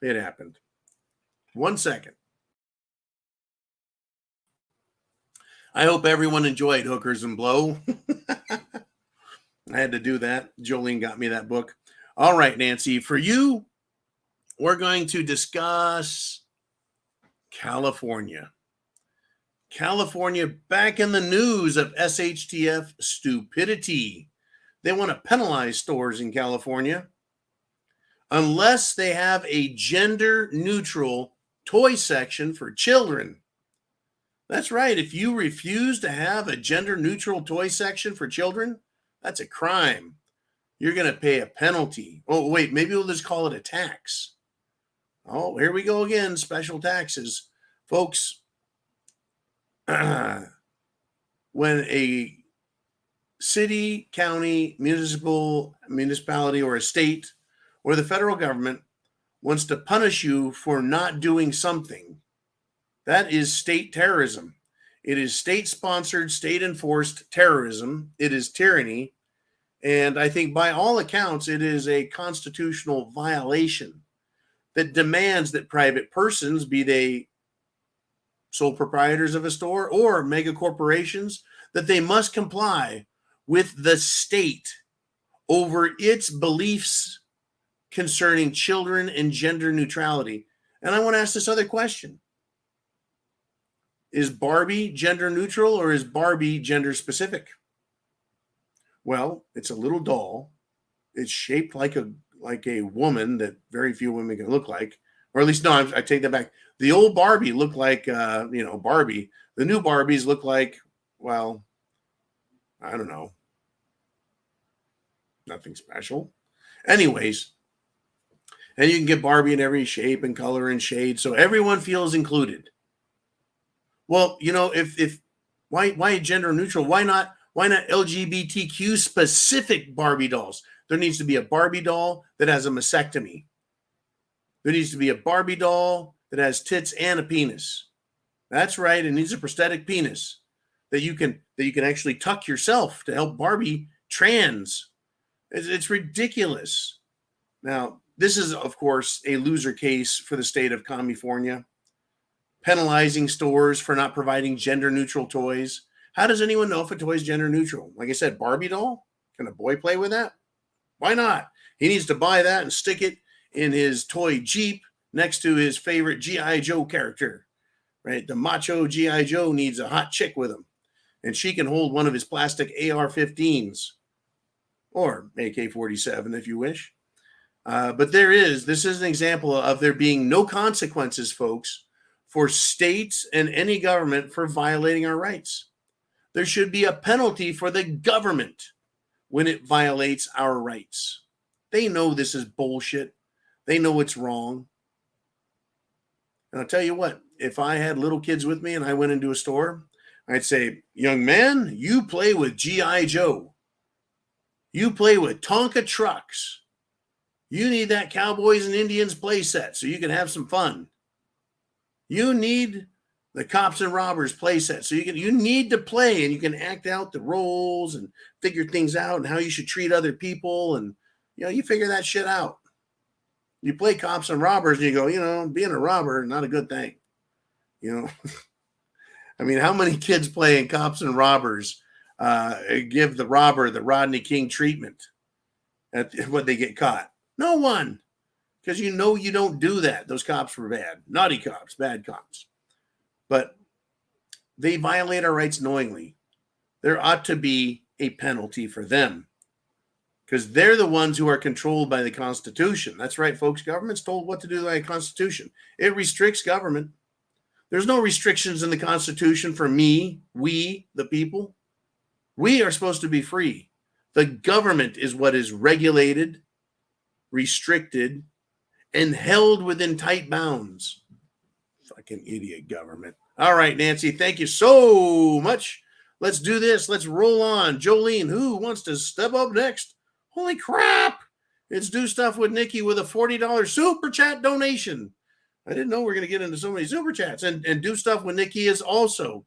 It happened. 1 second. I hope everyone enjoyed Hookers and Blow. I had to do that. Jolene got me that book. All right, Nancy, for you, we're going to discuss California. California back in the news of SHTF stupidity. They want to penalize stores in California unless they have a gender-neutral toy section for children. That's right. If you refuse to have a gender-neutral toy section for children, that's a crime. You're going to pay a penalty. Oh, wait, maybe we'll just call it a tax. Oh, here we go again, special taxes. Folks, when a city, county, municipality, or a state, or the federal government wants to punish you for not doing something, that is state terrorism. It is state-sponsored, state-enforced terrorism. It is tyranny. And I think by all accounts, it is a constitutional violation that demands that private persons, be they sole proprietors of a store or mega corporations, that they must comply with the state over its beliefs concerning children and gender neutrality. And I want to ask this other question. Is Barbie gender neutral or is Barbie gender specific? Well, it's a little doll. It's shaped like a woman that very few women can look like. Or at least, no, I take that back. The old Barbie looked like, Barbie. The new Barbies look like, well, I don't know. Nothing special. Anyways, and you can get Barbie in every shape and color and shade, so everyone feels included. Well, if why gender neutral? Why not LGBTQ specific Barbie dolls? There needs to be a Barbie doll that has a mastectomy. There needs to be a Barbie doll that has tits and a penis. That's right. It needs a prosthetic penis that you can actually tuck yourself to help Barbie trans. It's ridiculous. Now, this is, of course, a loser case for the state of California, penalizing stores for not providing gender-neutral toys. How does anyone know if a toy is gender-neutral? Like I said, Barbie doll? Can a boy play with that? Why not? He needs to buy that and stick it in his toy Jeep next to his favorite G.I. Joe character, right? The macho G.I. Joe needs a hot chick with him, and she can hold one of his plastic AR-15s or AK-47 if you wish. But this is an example of there being no consequences, folks, for states and any government for violating our rights. There should be a penalty for the government when it violates our rights. They know this is bullshit. They know it's wrong. And I'll tell you what, if I had little kids with me and I went into a store, I'd say, young man, you play with G.I. Joe. You play with Tonka trucks. You need that Cowboys and Indians play set so you can have some fun. You need the Cops and Robbers play set. So you need to play, and you can act out the roles and figure things out and how you should treat other people. And, you figure that shit out. You play Cops and Robbers and you go, being a robber, not a good thing. I mean, how many kids playing Cops and Robbers give the robber the Rodney King treatment when they get caught? No one. Because you don't do that. Those cops were bad. Naughty cops, bad cops. But they violate our rights knowingly. There ought to be a penalty for them. Because they're the ones who are controlled by the Constitution. That's right, folks. Government's told what to do by the Constitution. It restricts government. There's no restrictions in the Constitution for we, the people. We are supposed to be free. The government is what is regulated, restricted, and held within tight bounds. Fucking idiot government. All right, Nancy, thank you so much. Let's do this. Let's roll on. Jolene, who wants to step up next? Holy crap. It's Do Stuff with Nikki with a $40 super chat donation. I didn't know we were going to get into so many super chats. And Do Stuff with Nikki is also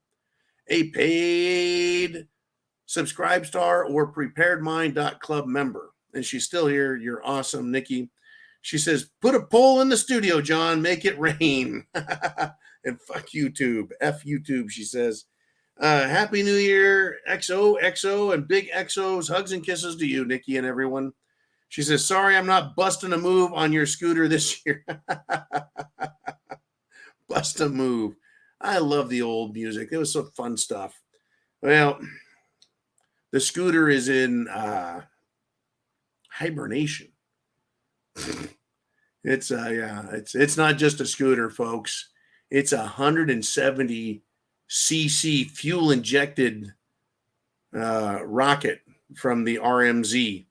a paid Subscribe Star or preparedmind.club member. And she's still here. You're awesome, Nikki. She says, put a poll in the studio, John. Make it rain. And fuck YouTube. F YouTube, she says. Happy New Year, XO, and big XOs. Hugs and kisses to you, Nikki, and everyone. She says, sorry, I'm not busting a move on your scooter this year. Bust a move. I love the old music. It was some fun stuff. Well, the scooter is in hibernation. It's not just a scooter, folks. It's 170 cc fuel injected rocket from the RMZ.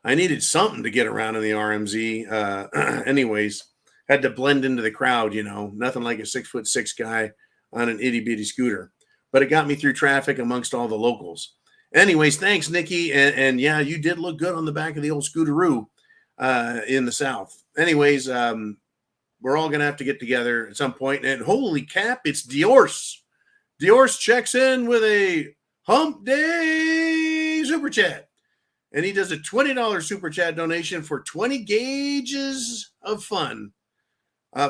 I needed something to get around in the RMZ. Anyways, had to blend into the crowd, nothing like a 6'6" guy on an itty bitty scooter, but it got me through traffic amongst all the locals. Anyways, thanks, Nikki. And yeah, you did look good on the back of the old scooteroo in the South. Anyways, we're all going to have to get together at some point. And holy cap, it's Diorce. Diorce checks in with a Hump Day super chat. And he does a $20 super chat donation for 20 gauges of fun.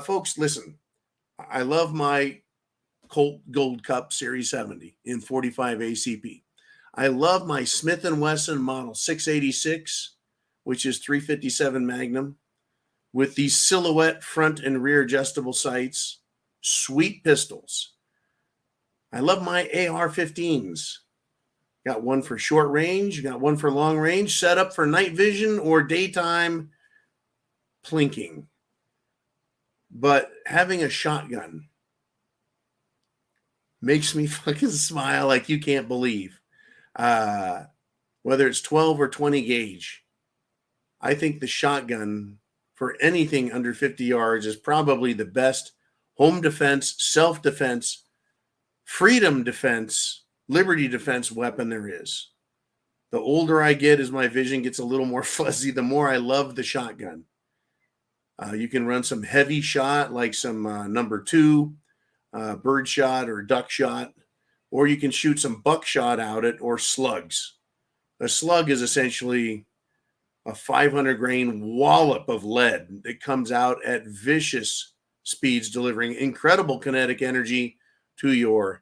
Folks, listen, I love my Colt Gold Cup Series 70 in 45 ACP. I love my Smith & Wesson Model 686, which is 357 Magnum, with these silhouette front and rear adjustable sights, sweet pistols. I love my AR-15s. Got one for short range, got one for long range, set up for night vision or daytime plinking. But having a shotgun makes me fucking smile like you can't believe. Whether it's 12 or 20 gauge, I think the shotgun for anything under 50 yards is probably the best home defense, self-defense, freedom defense, liberty defense weapon there is. The older I get, as my vision gets a little more fuzzy, the more I love the shotgun. You can run some heavy shot, like some number 2, bird shot or duck shot, or you can shoot some buckshot out it or slugs. A slug is essentially a 500 grain wallop of lead that comes out at vicious speeds, delivering incredible kinetic energy to your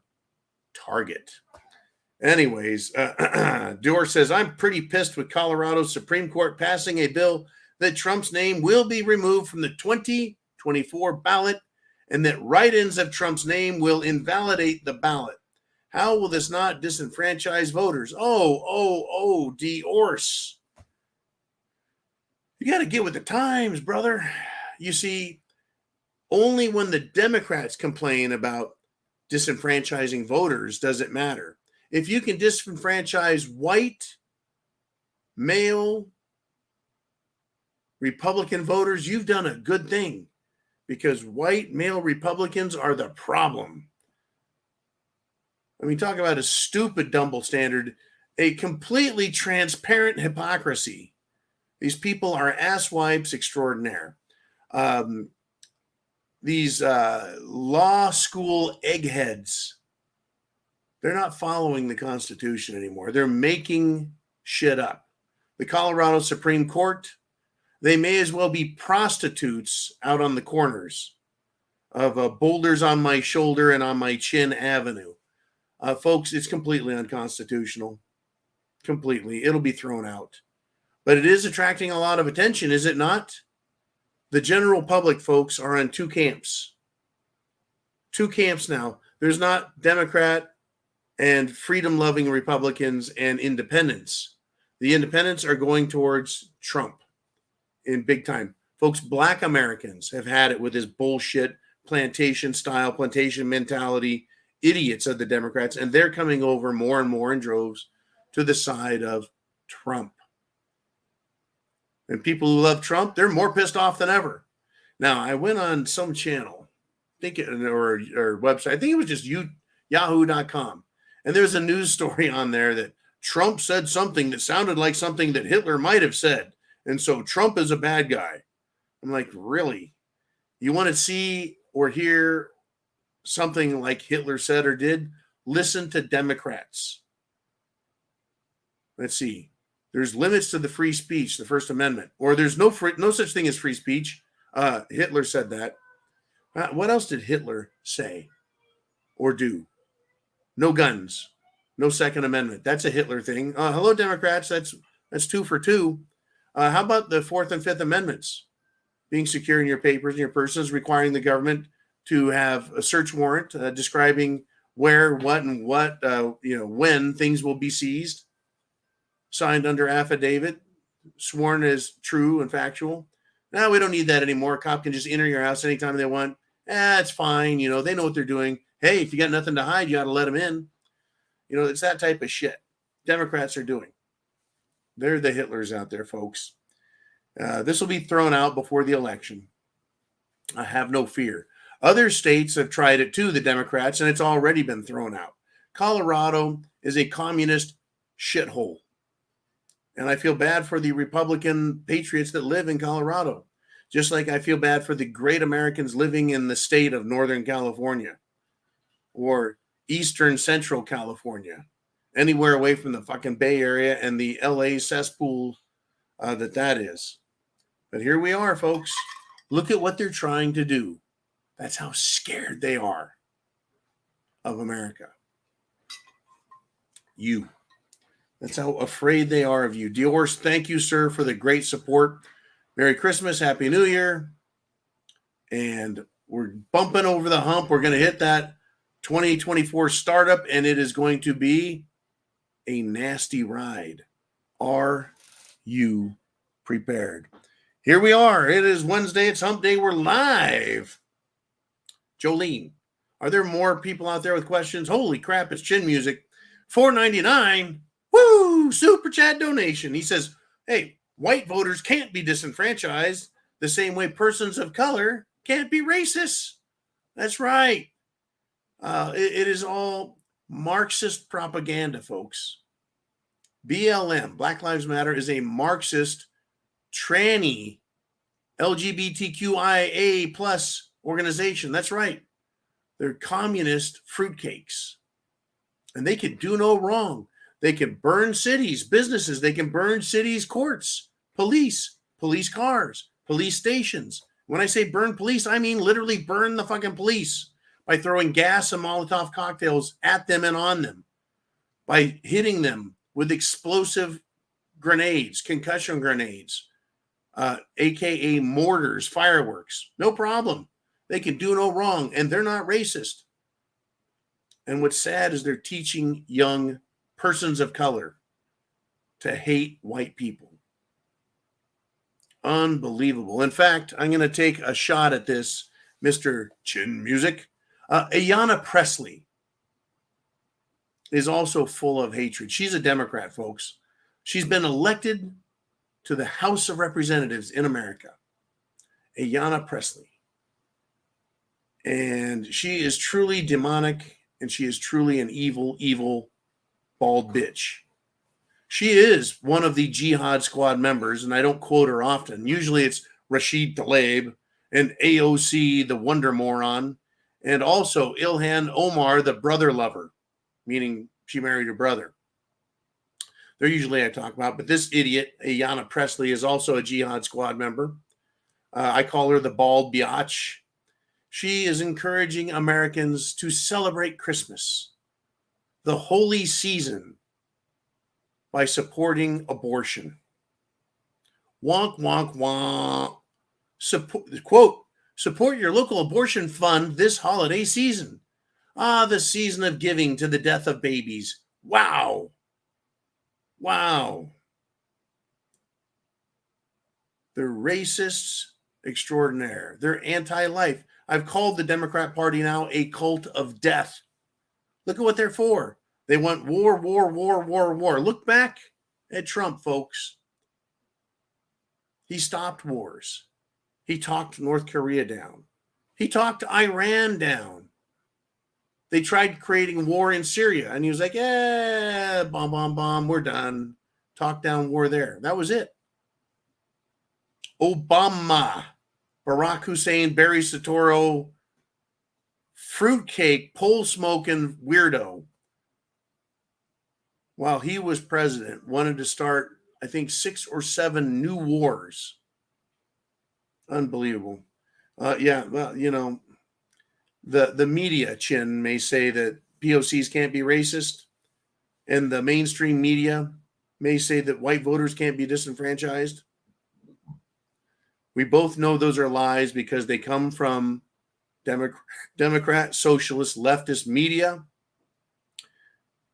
target. Anyways, Dior says, I'm pretty pissed with Colorado's Supreme Court passing a bill that Trump's name will be removed from the 2024 ballot and that write-ins of Trump's name will invalidate the ballot. How will this not disenfranchise voters? Oh, Diorce. You got to get with the times, brother. You see, only when the Democrats complain about disenfranchising voters does it matter. If you can disenfranchise white, male, Republican voters, you've done a good thing, because white male Republicans are the problem. I mean, talk about a stupid double standard, a completely transparent hypocrisy. These people are asswipes extraordinaire. these law school eggheads, they're not following the Constitution anymore. They're making shit up. The Colorado Supreme Court, they may as well be prostitutes out on the corners of Boulders on My Shoulder and on My Chin Avenue. Folks, it's completely unconstitutional. Completely. It'll be thrown out. But it is attracting a lot of attention, is it not? The general public, folks, are on two camps. Two camps now. There's not Democrat and freedom-loving Republicans and independents. The independents are going towards Trump in big time. Folks, black Americans have had it with his bullshit plantation style, plantation mentality, idiots of the Democrats, and they're coming over more and more in droves to the side of Trump. And people who love Trump, they're more pissed off than ever. Now, I went on some channel, or website, I think it was just yahoo.com, and there's a news story on there that Trump said something that sounded like something that Hitler might have said, and so Trump is a bad guy. I'm like, really? You want to see or hear something like Hitler said or did? Listen to Democrats. Let's see. There's limits to the free speech, the First Amendment, or there's no such thing as free speech. Hitler said that. What else did Hitler say or do? No guns, no Second Amendment. That's a Hitler thing. Hello, Democrats. That's 2 for 2. How about the Fourth and Fifth Amendments? Being secure in your papers and your persons, requiring the government to have a search warrant describing where, what, and when things will be seized, signed under affidavit, sworn as true and factual. Now we don't need that anymore. A cop can just enter your house anytime they want. It's fine. They know what they're doing. Hey, if you got nothing to hide, you got to let them in. It's that type of shit Democrats are doing. They're the Hitlers out there, folks. This will be thrown out before the election. I have no fear. Other states have tried it too, the Democrats, and it's already been thrown out. Colorado is a communist shithole. And I feel bad for the Republican patriots that live in Colorado, just like I feel bad for the great Americans living in the state of Northern California or Eastern Central California, anywhere away from the fucking Bay Area and the LA cesspool that is. But here we are, folks. Look at what they're trying to do. That's how scared they are of America. You. That's how afraid they are of you. Diorce, thank you, sir, for the great support. Merry Christmas. Happy New Year. And we're bumping over the hump. We're going to hit that 2024 startup, and it is going to be a nasty ride. Are you prepared? Here we are. It is Wednesday. It's Hump Day. We're live. Jolene, are there more people out there with questions? Holy crap, it's chin music. $4.99. Woo! Super chat donation. He says, hey, white voters can't be disenfranchised the same way persons of color can't be racist. That's right. It is all Marxist propaganda, folks. BLM, Black Lives Matter, is a Marxist, tranny, LGBTQIA plus organization. That's right. They're communist fruitcakes. And they can do no wrong. They can burn cities, businesses. They can burn cities, courts, police cars, police stations. When I say burn police, I mean literally burn the fucking police by throwing gas and Molotov cocktails at them and on them, by hitting them with explosive grenades, concussion grenades, aka mortars, fireworks. No problem. They can do no wrong, and they're not racist. And what's sad is they're teaching young persons of color to hate white people. Unbelievable. In fact, I'm going to take a shot at this, Mr. Chin Music. Ayanna Pressley is also full of hatred. She's a Democrat, folks. She's been elected to the House of Representatives in America. Ayanna Pressley. And she is truly demonic, and she is truly an evil, evil, bald bitch. She is one of the Jihad Squad members, and I don't quote her often. Usually it's Rashid Tlaib and AOC, the wonder moron, and also Ilhan Omar, the brother lover, meaning she married her brother. They're usually I talk about, but this idiot, Ayanna Pressley, is also a Jihad Squad member. I call her the bald biatch. She is encouraging Americans to celebrate Christmas, the holy season, by supporting abortion. Wonk, wonk, wonk. Support your local abortion fund this holiday season. The season of giving to the death of babies. Wow. Wow. They're racists extraordinaire. They're anti-life. I've called the Democrat Party now a cult of death. Look at what they're for. They want war, war, war, war, war. Look back at Trump, folks. He stopped wars. He talked North Korea down. He talked Iran down. They tried creating war in Syria, and he was like, bomb, bomb, bomb, we're done. Talk down war there. That was it. Obama, Barack Hussein, Barry Soetoro, fruitcake, pole-smoking weirdo, while he was president, wanted to start, I think, 6 or 7 new wars. Unbelievable. Well, you know, the media, Chin, may say that POCs can't be racist, and the mainstream media may say that white voters can't be disenfranchised. We both know those are lies because they come from Democrat, socialist, leftist media,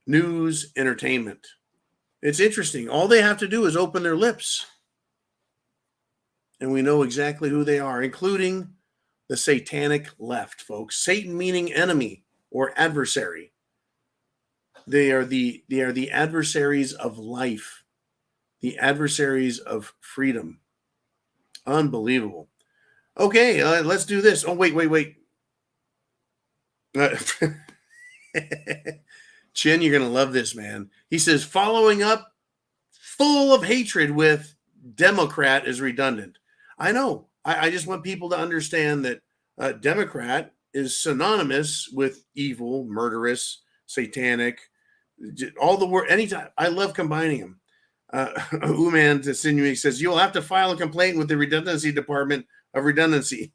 news, entertainment. It's interesting. All they have to do is open their lips, and we know exactly who they are, including the satanic left, folks. Satan meaning enemy or adversary. They are the adversaries of life, the adversaries of freedom. Unbelievable. Okay, let's do this. Oh, wait. Chin, you're going to love this, man. He says, following up full of hatred with Democrat is redundant. I know. I just want people to understand that Democrat is synonymous with evil, murderous, satanic, all the word. Anytime. I love combining them. Uman Tsinui says, you'll have to file a complaint with the redundancy department of redundancy.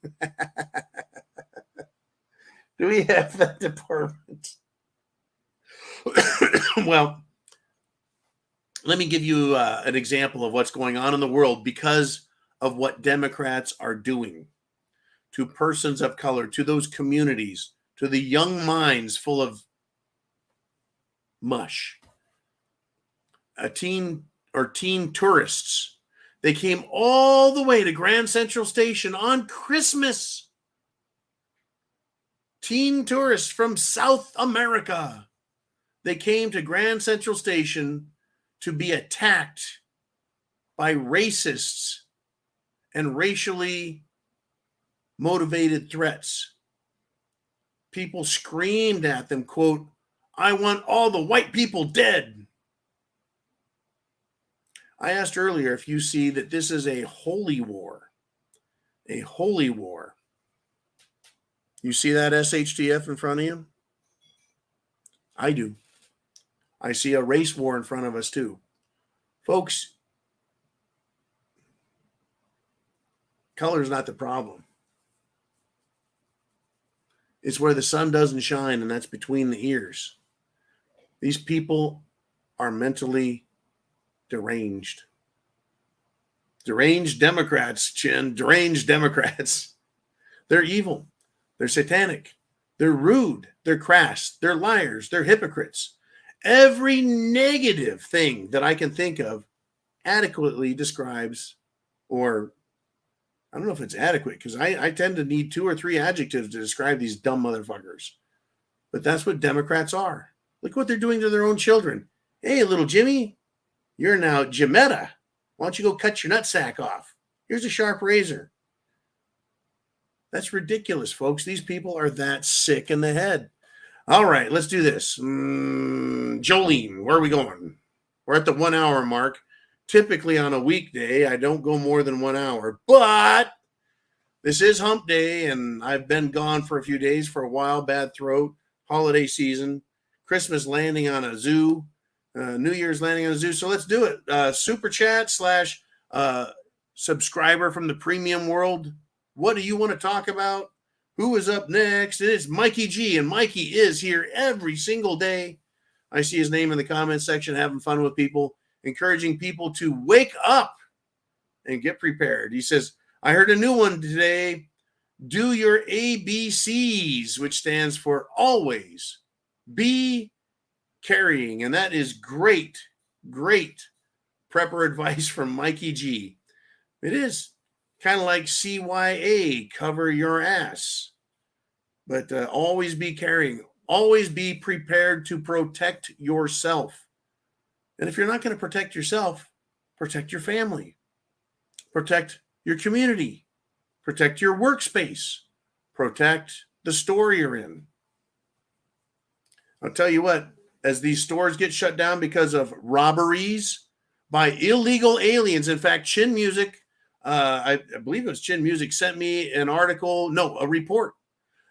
Do we have that department? Well, let me give you an example of what's going on in the world because of what Democrats are doing to persons of color, to those communities, to the young minds full of mush. Teen tourists. They came all the way to Grand Central Station on Christmas. Teen tourists from South America. They came to Grand Central Station to be attacked by racists and racially motivated threats. People screamed at them, quote, I want all the white people dead. I asked earlier if you see that this is a holy war. A holy war. You see that SHTF in front of you? I do. I see a race war in front of us too. Folks, color is not the problem. It's where the sun doesn't shine, and that's between the ears. These people are mentally deranged. Deranged Democrats, Chin. Deranged Democrats. They're evil. They're satanic. They're rude. They're crass. They're liars. They're hypocrites. Every negative thing that I can think of adequately describes, or I don't know if it's adequate, because I tend to need 2 or 3 adjectives to describe these dumb motherfuckers. But that's what Democrats are. Look what they're doing to their own children. Hey, little Jimmy, you're now Jametta. Why don't you go cut your nutsack off? Here's a sharp razor. That's ridiculous, folks. These people are that sick in the head. All right, let's do this. Jolene, where are we going? We're at the 1 hour mark. Typically on a weekday, I don't go more than 1 hour, but This is Hump Day, and I've been gone for a few days for a while. Bad throat, holiday season, Christmas landing on a zoo, New Year's landing on a zoo. So let's do it. Super chat / subscriber from the premium world. What do you want to talk about? Who is up next? It is Mikey G, and Mikey is here every single day. I see his name in the comment section, having fun with people, encouraging people to wake up and get prepared. He says, I heard a new one today. Do your ABCs, which stands for always be carrying. And that is great, great prepper advice from Mikey G. It is kind of like CYA, cover your ass. But always be carrying. Always be prepared to protect yourself. And if you're not going to protect yourself, protect your family. Protect your community. Protect your workspace. Protect the store you're in. I'll tell you what, as these stores get shut down because of robberies by illegal aliens, in fact, Chin Music, I believe it was Chin Music, sent me a report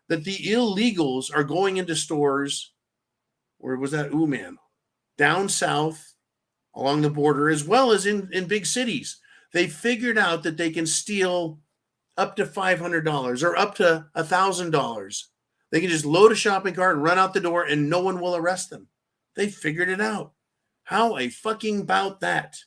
that the illegals are going into stores, or was that man, down south along the border, as well as in big cities. They figured out that they can steal up to $500 or up to $1,000. They can just load a shopping cart and run out the door and no one will arrest them. They figured it out. How a fucking about that?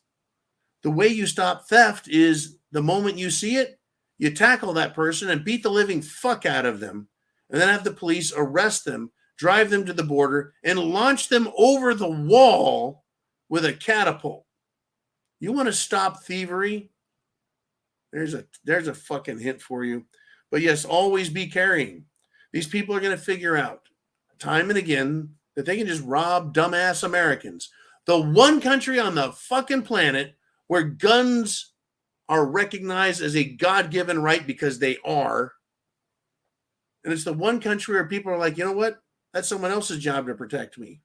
The way you stop theft is the moment you see it, you tackle that person and beat the living fuck out of them, and then have the police arrest them, drive them to the border, and launch them over the wall with a catapult. You want to stop thievery? There's a fucking hint for you. But yes, always be carrying. These people are going to figure out time and again that they can just rob dumbass Americans. The one country on the fucking planet where guns are recognized as a God-given right, because they are. And it's the one country where people are like, you know what? That's someone else's job to protect me.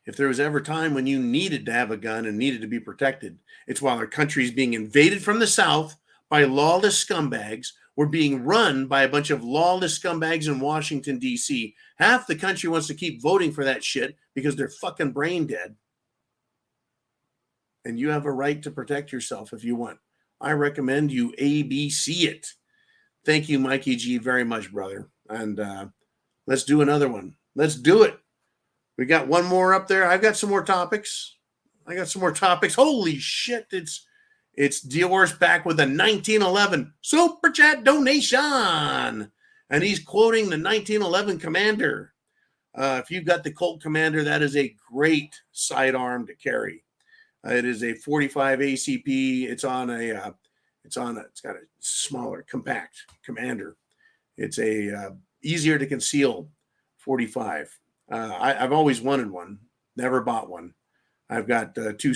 If there was ever a time when you needed to have a gun and needed to be protected, it's while our country is being invaded from the south by lawless scumbags. We're being run by a bunch of lawless scumbags in Washington, D.C. Half the country wants to keep voting for that shit because they're fucking brain dead. And you have a right to protect yourself if you want. I recommend you ABC it. Thank you, Mikey G, very much, brother. And let's do another one. Let's do it. We got one more up there. I've got some more topics. Holy shit. It's Dior's back with a 1911 super chat donation. And he's quoting the 1911 Commander. If you've got the Colt Commander, that is a great sidearm to carry. It is a 45 ACP. It's got a smaller, compact Commander. It's a easier to conceal 45. I've always wanted one, never bought one. I've got two,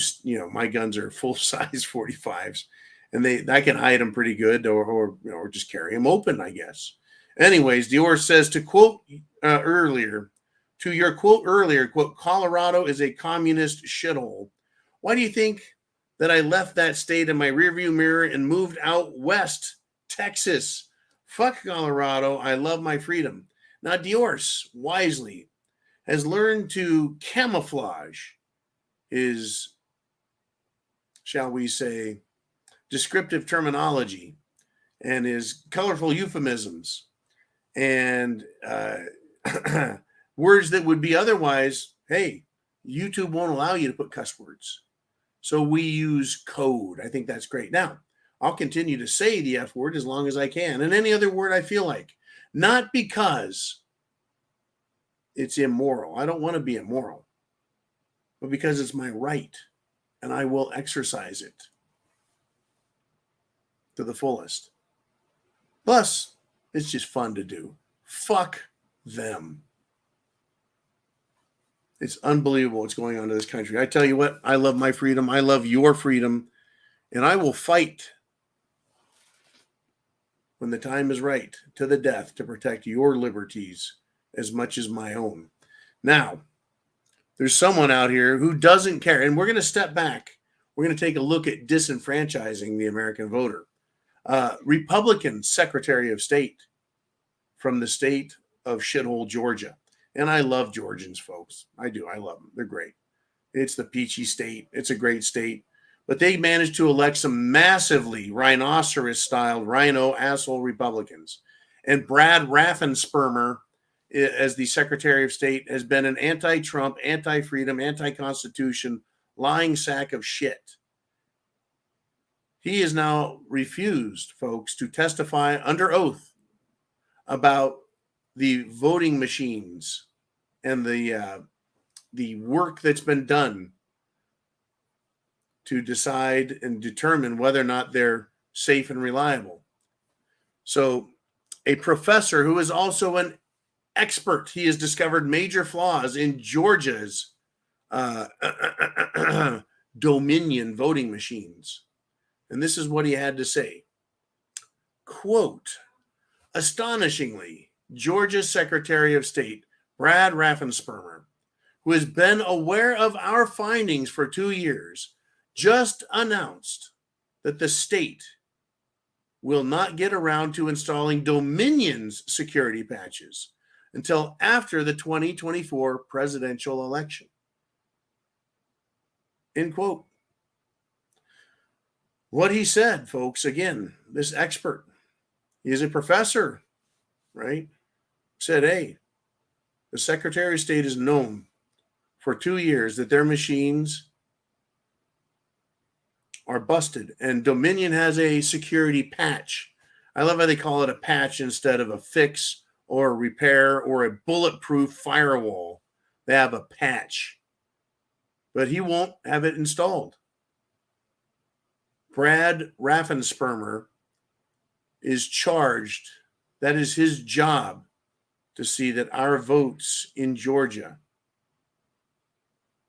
my guns are full size 45s, and I can hide them pretty good, or just carry them open, I guess. Anyways, Dior says to quote earlier, quote, Colorado is a communist shithole. Why do you think that I left that state in my rearview mirror and moved out west, Texas? Fuck Colorado. I love my freedom. Now, Dior wisely has learned to camouflage his, shall we say, descriptive terminology and his colorful euphemisms and words that would be otherwise, hey, YouTube won't allow you to put cuss words. So we use code. I think that's great. Now, I'll continue to say the F word as long as I can, and any other word I feel like. Not because it's immoral. I don't want to be immoral. But because it's my right, and I will exercise it to the fullest. Plus, it's just fun to do. Fuck them. It's unbelievable what's going on in this country. I tell you what, I love my freedom. I love your freedom. And I will fight when the time is right to the death to protect your liberties as much as my own. Now, there's someone out here who doesn't care. And we're going to step back. We're going to take a look at disenfranchising the American voter. Republican Secretary of State from the state of shithole Georgia. And I love Georgians, folks. I do. I love them. They're great. It's the peachy state. It's a great state. But they managed to elect some massively rhinoceros-style rhino asshole Republicans. And Brad Raffenspermer, as the Secretary of State, has been an anti-Trump, anti-freedom, anti-constitution, lying sack of shit. He has now refused, folks, to testify under oath about the voting machines and the work that's been done to decide and determine whether or not they're safe and reliable. So a professor who is also an expert, he has discovered major flaws in Georgia's Dominion voting machines. And this is what he had to say. Quote, astonishingly, Georgia's Secretary of State, Brad Raffenspermer, who has been aware of our findings for 2 years, just announced that the state will not get around to installing Dominion's security patches until after the 2024 presidential election. End quote. What he said, folks, again, this expert, he is a professor, right? Said, hey, the Secretary of State has known for 2 years that their machines are busted, and Dominion has a security patch. I love how they call it a patch instead of a fix or a repair or a bulletproof firewall. They have a patch, but he won't have it installed. Brad Raffenspermer is charged. That is his job, to see that our votes in Georgia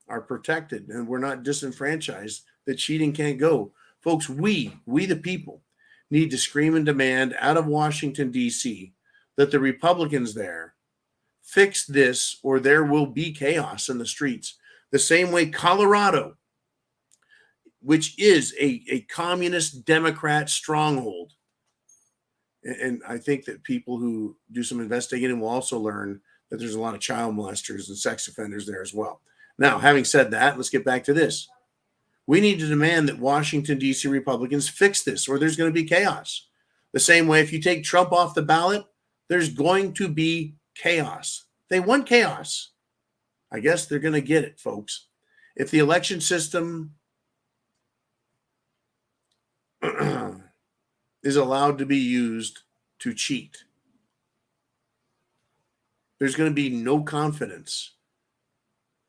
are protected and we're not disenfranchised, that cheating can't go. Folks, we the people, need to scream and demand out of Washington, D.C., that the Republicans there fix this, or there will be chaos in the streets. The same way Colorado, which is a communist Democrat stronghold. And I think that people who do some investigating will also learn that there's a lot of child molesters and sex offenders there as well. Now, having said that, let's get back to this. We need to demand that Washington, D.C. Republicans fix this, or there's going to be chaos. The same way, if you take Trump off the ballot, there's going to be chaos. They want chaos. I guess they're going to get it, folks. If the election system is allowed to be used to cheat, there's going to be no confidence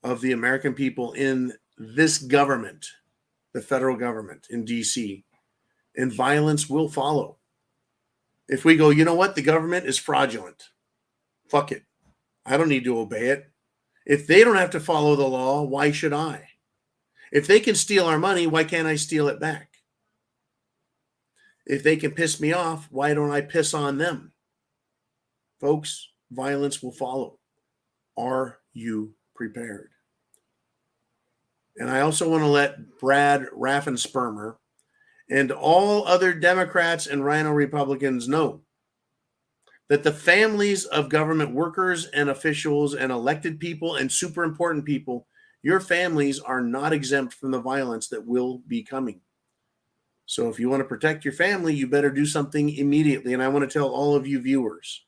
of the American people in this government, the federal government in D.C., and violence will follow. If we go, you know what, the government is fraudulent, fuck it, I don't need to obey it. If they don't have to follow the law, why should I? If they can steal our money, why can't I steal it back? If they can piss me off, why don't I piss on them? Folks, violence will follow. Are you prepared? And I also want to let Brad Raffenspermer and all other Democrats and Rhino Republicans know that the families of government workers and officials and elected people and super important people, your families are not exempt from the violence that will be coming. So if you want to protect your family, you better do something immediately. And I want to tell all of you viewers,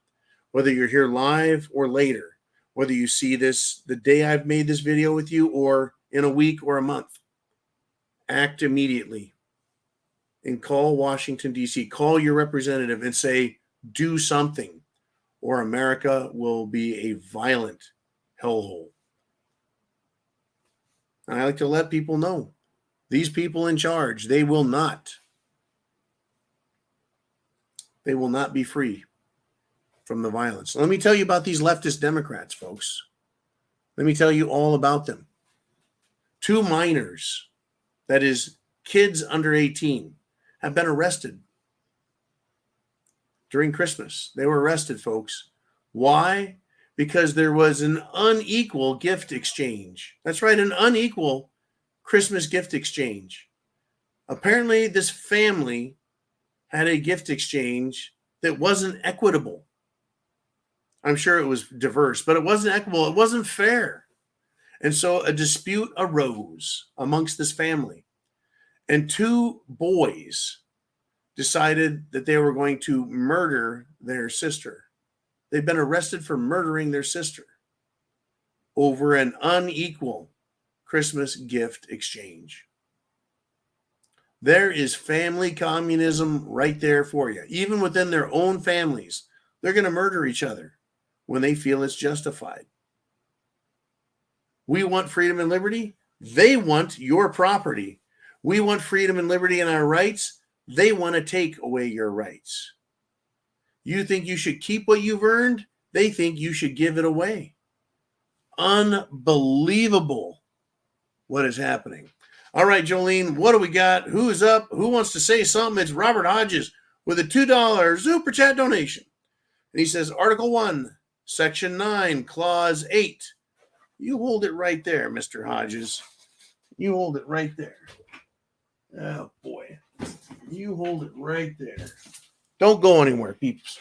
whether you're here live or later, whether you see this the day I've made this video with you or in a week or a month, act immediately and call Washington, D.C., call your representative and say, do something, or America will be a violent hellhole. And I like to let people know, these people in charge, they will not be free from the violence. Let me tell you about these leftist Democrats, folks. Let me tell you all about them. 2 minors, that is kids under 18, have been arrested during Christmas. They were arrested, folks. Why? Because there was an unequal gift exchange. That's right, an unequal Christmas gift exchange. Apparently, this family had a gift exchange that wasn't equitable. I'm sure it was diverse, but it wasn't equitable. It wasn't fair. And so a dispute arose amongst this family. And two boys decided that they were going to murder their sister. They'd been arrested for murdering their sister over an unequal Christmas gift exchange. There is family communism right there for you. Even within their own families, they're going to murder each other when they feel it's justified. We want freedom and liberty. They want your property. We want freedom and liberty and our rights. They want to take away your rights. You think you should keep what you've earned? They think you should give it away. Unbelievable what is happening. All right, Jolene, what do we got? Who's up? Who wants to say something? It's Robert Hodges with a $2 Super Chat donation. And he says, Article 1, Section 9, Clause 8. You hold it right there, Mr. Hodges. You hold it right there. Oh, boy. You hold it right there. Don't go anywhere, peeps.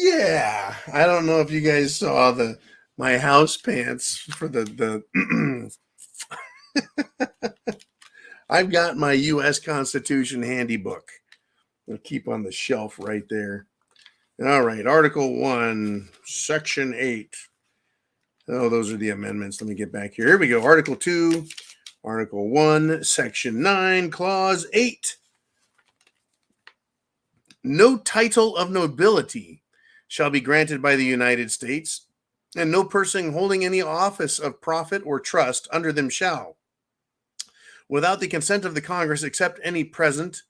Yeah. I don't know if you guys saw my house pants for the I've got my U.S. Constitution handy book. I'll keep on the shelf right there. All right, Article 1, Section 8. Oh, those are the amendments. Let me get back here. Here we go. Article 2, Article 1, Section 9, Clause 8. No title of nobility shall be granted by the United States, and no person holding any office of profit or trust under them shall, without the consent of the Congress, accept any present,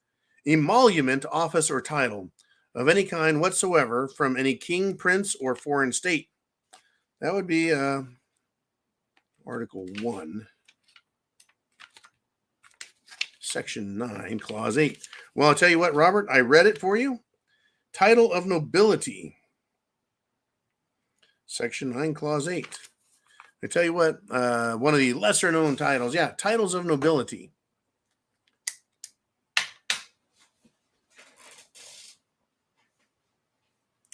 emolument, office, or title of any kind whatsoever from any king, prince, or foreign state. That would be Article 1, Section 9, Clause 8. Well, I'll tell you what, Robert, I read it for you. Title of nobility, Section 9, Clause 8. I tell you what, one of the lesser known titles. Yeah, titles of nobility.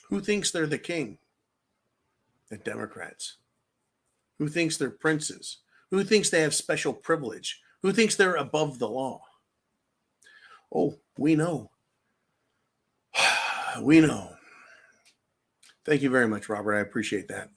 Who thinks they're the king? The Democrats. Who thinks they're princes? Who thinks they have special privilege? Who thinks they're above the law? Oh, we know. We know. Thank you very much, Robert. I appreciate that.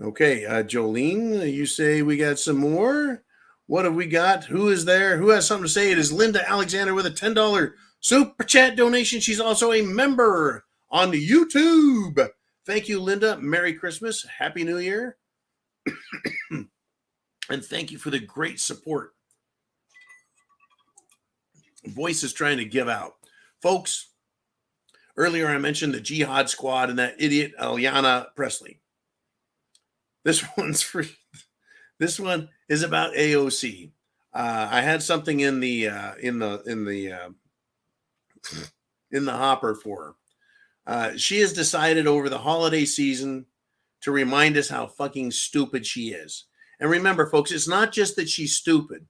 Okay, Jolene, you say we got some more. What have we got? Who is there? Who has something to say? It is Linda Alexander with a $10 Super Chat donation. She's also a member on YouTube. Thank you, Linda. Merry Christmas. Happy New Year. And thank you for the great support. Voice is trying to give out. Folks, earlier I mentioned the Jihad Squad and that idiot Alyana Presley. This one is about AOC. I had something in the hopper for her. She has decided over the holiday season to remind us how fucking stupid she is. And remember, folks, it's not just that she's stupid,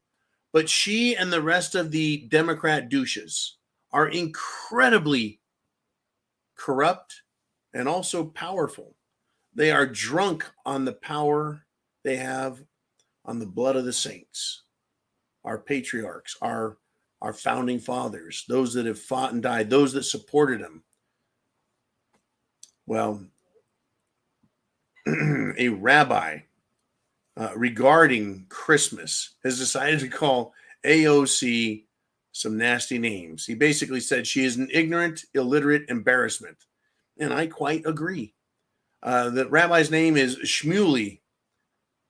but she and the rest of the Democrat douches are incredibly corrupt and also powerful. They are drunk on the power they have on the blood of the saints, our patriarchs, our founding fathers, those that have fought and died, those that supported them. Well, a rabbi regarding Christmas has decided to call AOC some nasty names. He basically said she is an ignorant, illiterate embarrassment. And I quite agree. The rabbi's name is Shmuley.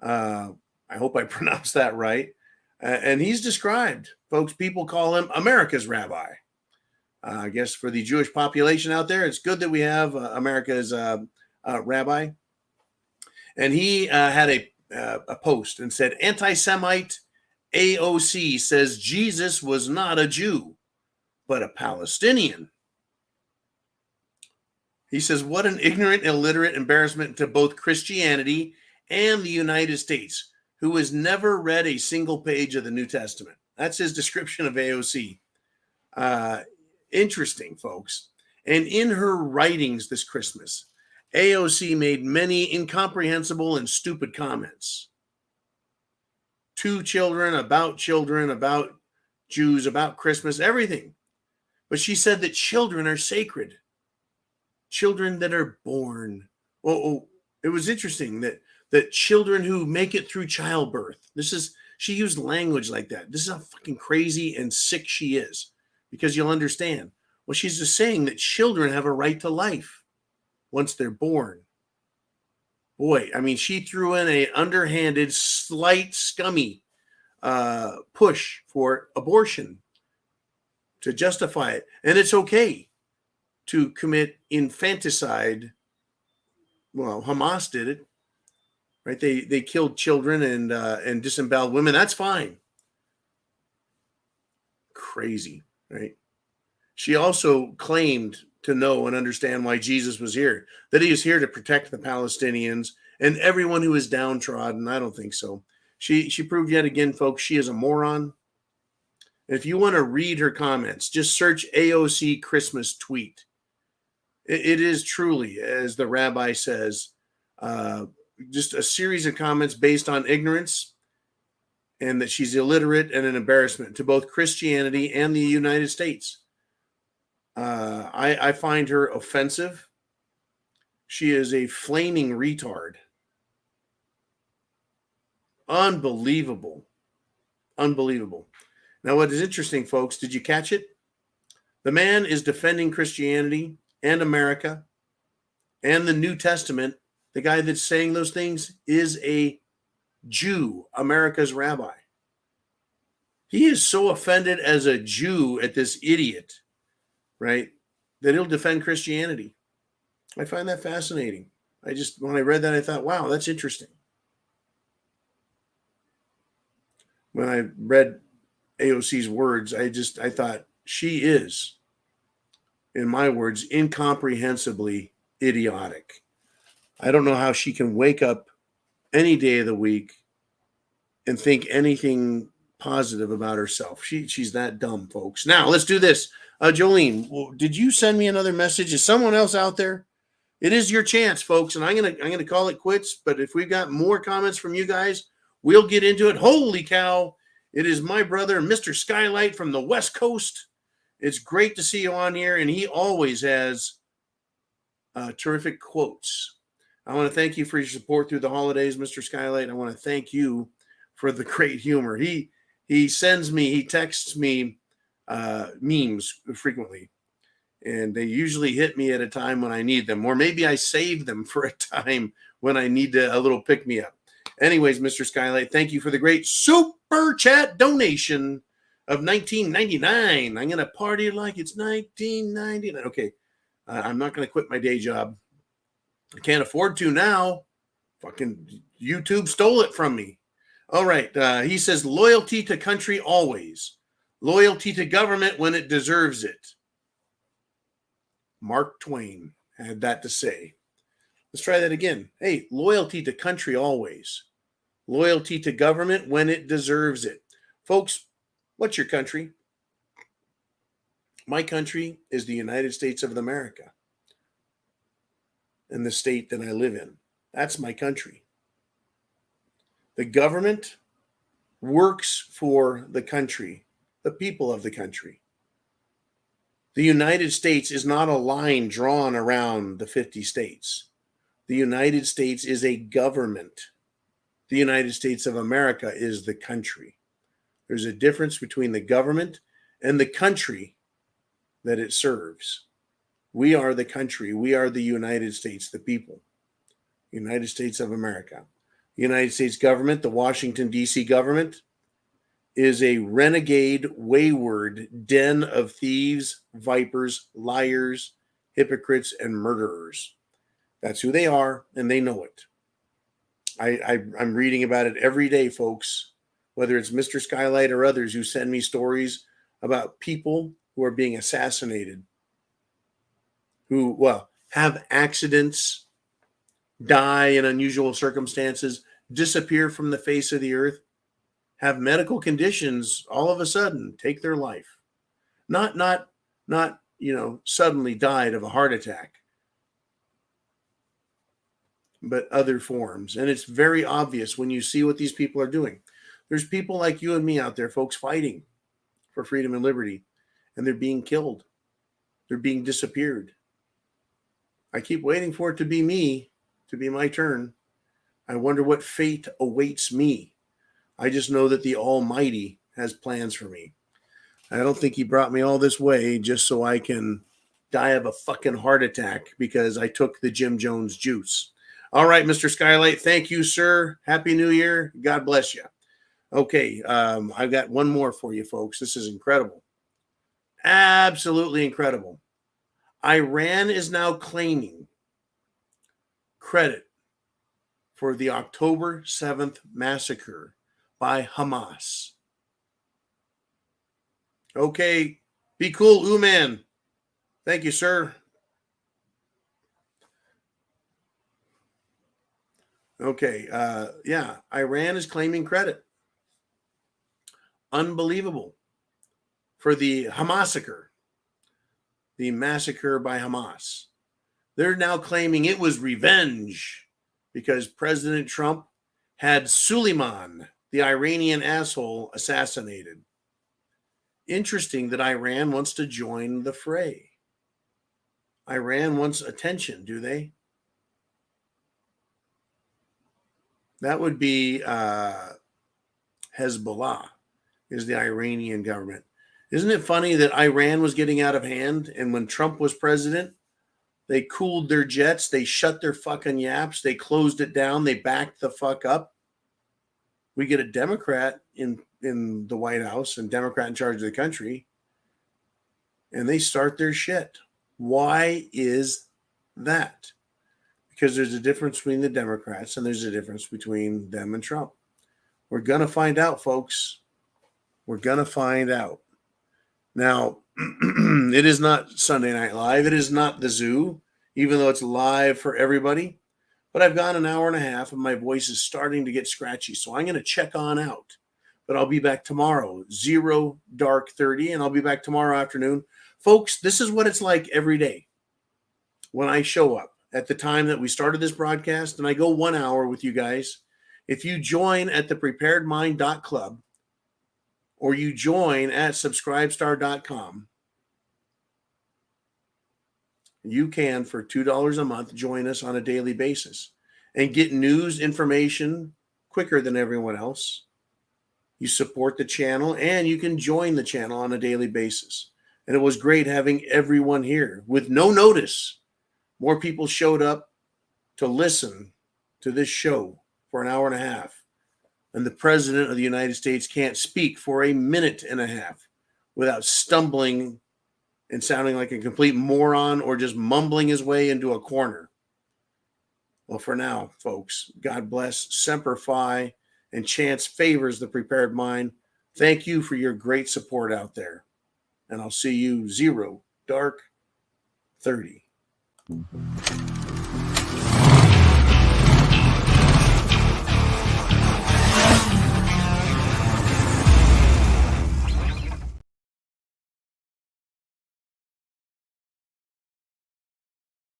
I hope I pronounced that right. And he's described, folks, people call him America's rabbi. I guess for the Jewish population out there, it's good that we have America's rabbi. And he had a post and said, anti-Semite AOC says Jesus was not a Jew, but a Palestinian. He says, what an ignorant, illiterate embarrassment to both Christianity and the United States, who has never read a single page of the New Testament. That's his description of AOC. Interesting, folks. And in her writings this Christmas, AOC made many incomprehensible and stupid comments to children, about Jews, about Christmas, everything. But she said that children are sacred. Children that are born. It was interesting that children who make it through childbirth. She used language like that. This is how fucking crazy and sick she is, because you'll understand. Well, she's just saying that children have a right to life once they're born. Boy, I mean, she threw in a underhanded, slight, scummy push for abortion to justify it. And it's okay to commit infanticide. Well, Hamas did it, right? They killed children and disemboweled women. That's fine. Crazy, right? She also claimed to know and understand why Jesus was here, that he is here to protect the Palestinians and everyone who is downtrodden. I don't think so. She proved yet again, folks, she is a moron. And if you want to read her comments, just search AOC Christmas tweet. It is truly, as the rabbi says, just a series of comments based on ignorance, and that she's illiterate and an embarrassment to both Christianity and the United States. I find her offensive. She is a flaming retard. Unbelievable. Unbelievable. Now, what is interesting, folks, did you catch it? The man is defending Christianity and America and the New Testament. The guy that's saying those things is a Jew, America's rabbi. He is so offended as a Jew at this idiot, right, that he'll defend Christianity. I find that fascinating. When I read that, I thought, wow, that's interesting. When I read AOC's words, I thought she is, in my words, incomprehensibly idiotic. I don't know how she can wake up any day of the week and think anything positive about herself. She's that dumb, folks. Now, let's do this. Jolene, did you send me another message? Is someone else out there? It is your chance, folks, and I'm gonna call it quits. But if we've got more comments from you guys, we'll get into it. Holy cow! It is my brother, Mr. Skylight from the West Coast. It's great to see you on here, and he always has terrific quotes. I want to thank you for your support through the holidays, Mr. Skylight. I want to thank you for the great humor. He texts me memes frequently, and they usually hit me at a time when I need them, or maybe I save them for a time when I need a little pick-me-up. Anyways, Mr. Skylight, thank you for the great super chat donation of $19.99. I'm going to party like it's $19.99. Okay, I'm not going to quit my day job. I can't afford to now. Fucking YouTube stole it from me. All right, he says, loyalty to country always. Loyalty to government when it deserves it. Mark Twain had that to say. Let's try that again. Hey, loyalty to country always. Loyalty to government when it deserves it. Folks, what's your country? My country is the United States of America, and the state that I live in. That's my country. The government works for the country, the people of the country. The United States is not a line drawn around the 50 states. The United States is a government. The United States of America is the country. There's a difference between the government and the country that it serves. We are the country. We are the United States, the people. United States of America. The United States government, the Washington, D.C. government, is a renegade, wayward den of thieves, vipers, liars, hypocrites, and murderers. That's who they are, and they know it. I'm reading about it every day, folks, whether it's Mr. Skylight or others who send me stories about people who are being assassinated, who, have accidents, die in unusual circumstances, disappear from the face of the earth, have medical conditions all of a sudden take their life. Not suddenly died of a heart attack, but other forms. And it's very obvious when you see what these people are doing. There's people like you and me out there, folks, fighting for freedom and liberty, and they're being killed. They're being disappeared. I keep waiting for it to be me, to be my turn. I wonder what fate awaits me. I just know that the Almighty has plans for me. I don't think he brought me all this way just so I can die of a fucking heart attack because I took the Jim Jones juice. All right, Mr. Skylight, thank you, sir. Happy New Year. God bless you. Okay, I've got one more for you, folks. This is incredible. Absolutely incredible. Iran is now claiming credit for the October 7th massacre by Hamas. Okay, be cool, Uman. Thank you, sir. Okay, Iran is claiming credit. Unbelievable. For the Hamassacre, the massacre by Hamas. They're now claiming it was revenge because President Trump had Suleiman, the Iranian asshole, assassinated. Interesting that Iran wants to join the fray. Iran wants attention, do they? That would be Hezbollah, is the Iranian government. Isn't it funny that Iran was getting out of hand, and when Trump was president, they cooled their jets, they shut their fucking yaps, they closed it down, they backed the fuck up. We get a Democrat in the White House and Democrat in charge of the country, and they start their shit. Why is that? Because there's a difference between the Democrats and there's a difference between them and Trump. We're going to find out, folks. We're going to find out. Now, it is not Sunday Night Live. It is not the zoo, even though it's live for everybody. But I've gone an hour and a half and my voice is starting to get scratchy. So I'm going to check on out. But I'll be back tomorrow, 0 dark 30, and I'll be back tomorrow afternoon. Folks, this is what it's like every day when I show up at the time that we started this broadcast, and I go 1 hour with you guys. If you join at thepreparedmind.club or you join at subscribestar.com, you can, for $2 a month, join us on a daily basis and get news information quicker than everyone else. You support the channel, and you can join the channel on a daily basis. And it was great having everyone here with no notice. More people showed up to listen to this show for an hour and a half. And the President of the United States can't speak for a minute and a half without stumbling and sounding like a complete moron or just mumbling his way into a corner. Well, for now, folks, God bless, Semper Fi, and chance favors the prepared mind. Thank you for your great support out there. And I'll see you 0 dark 30.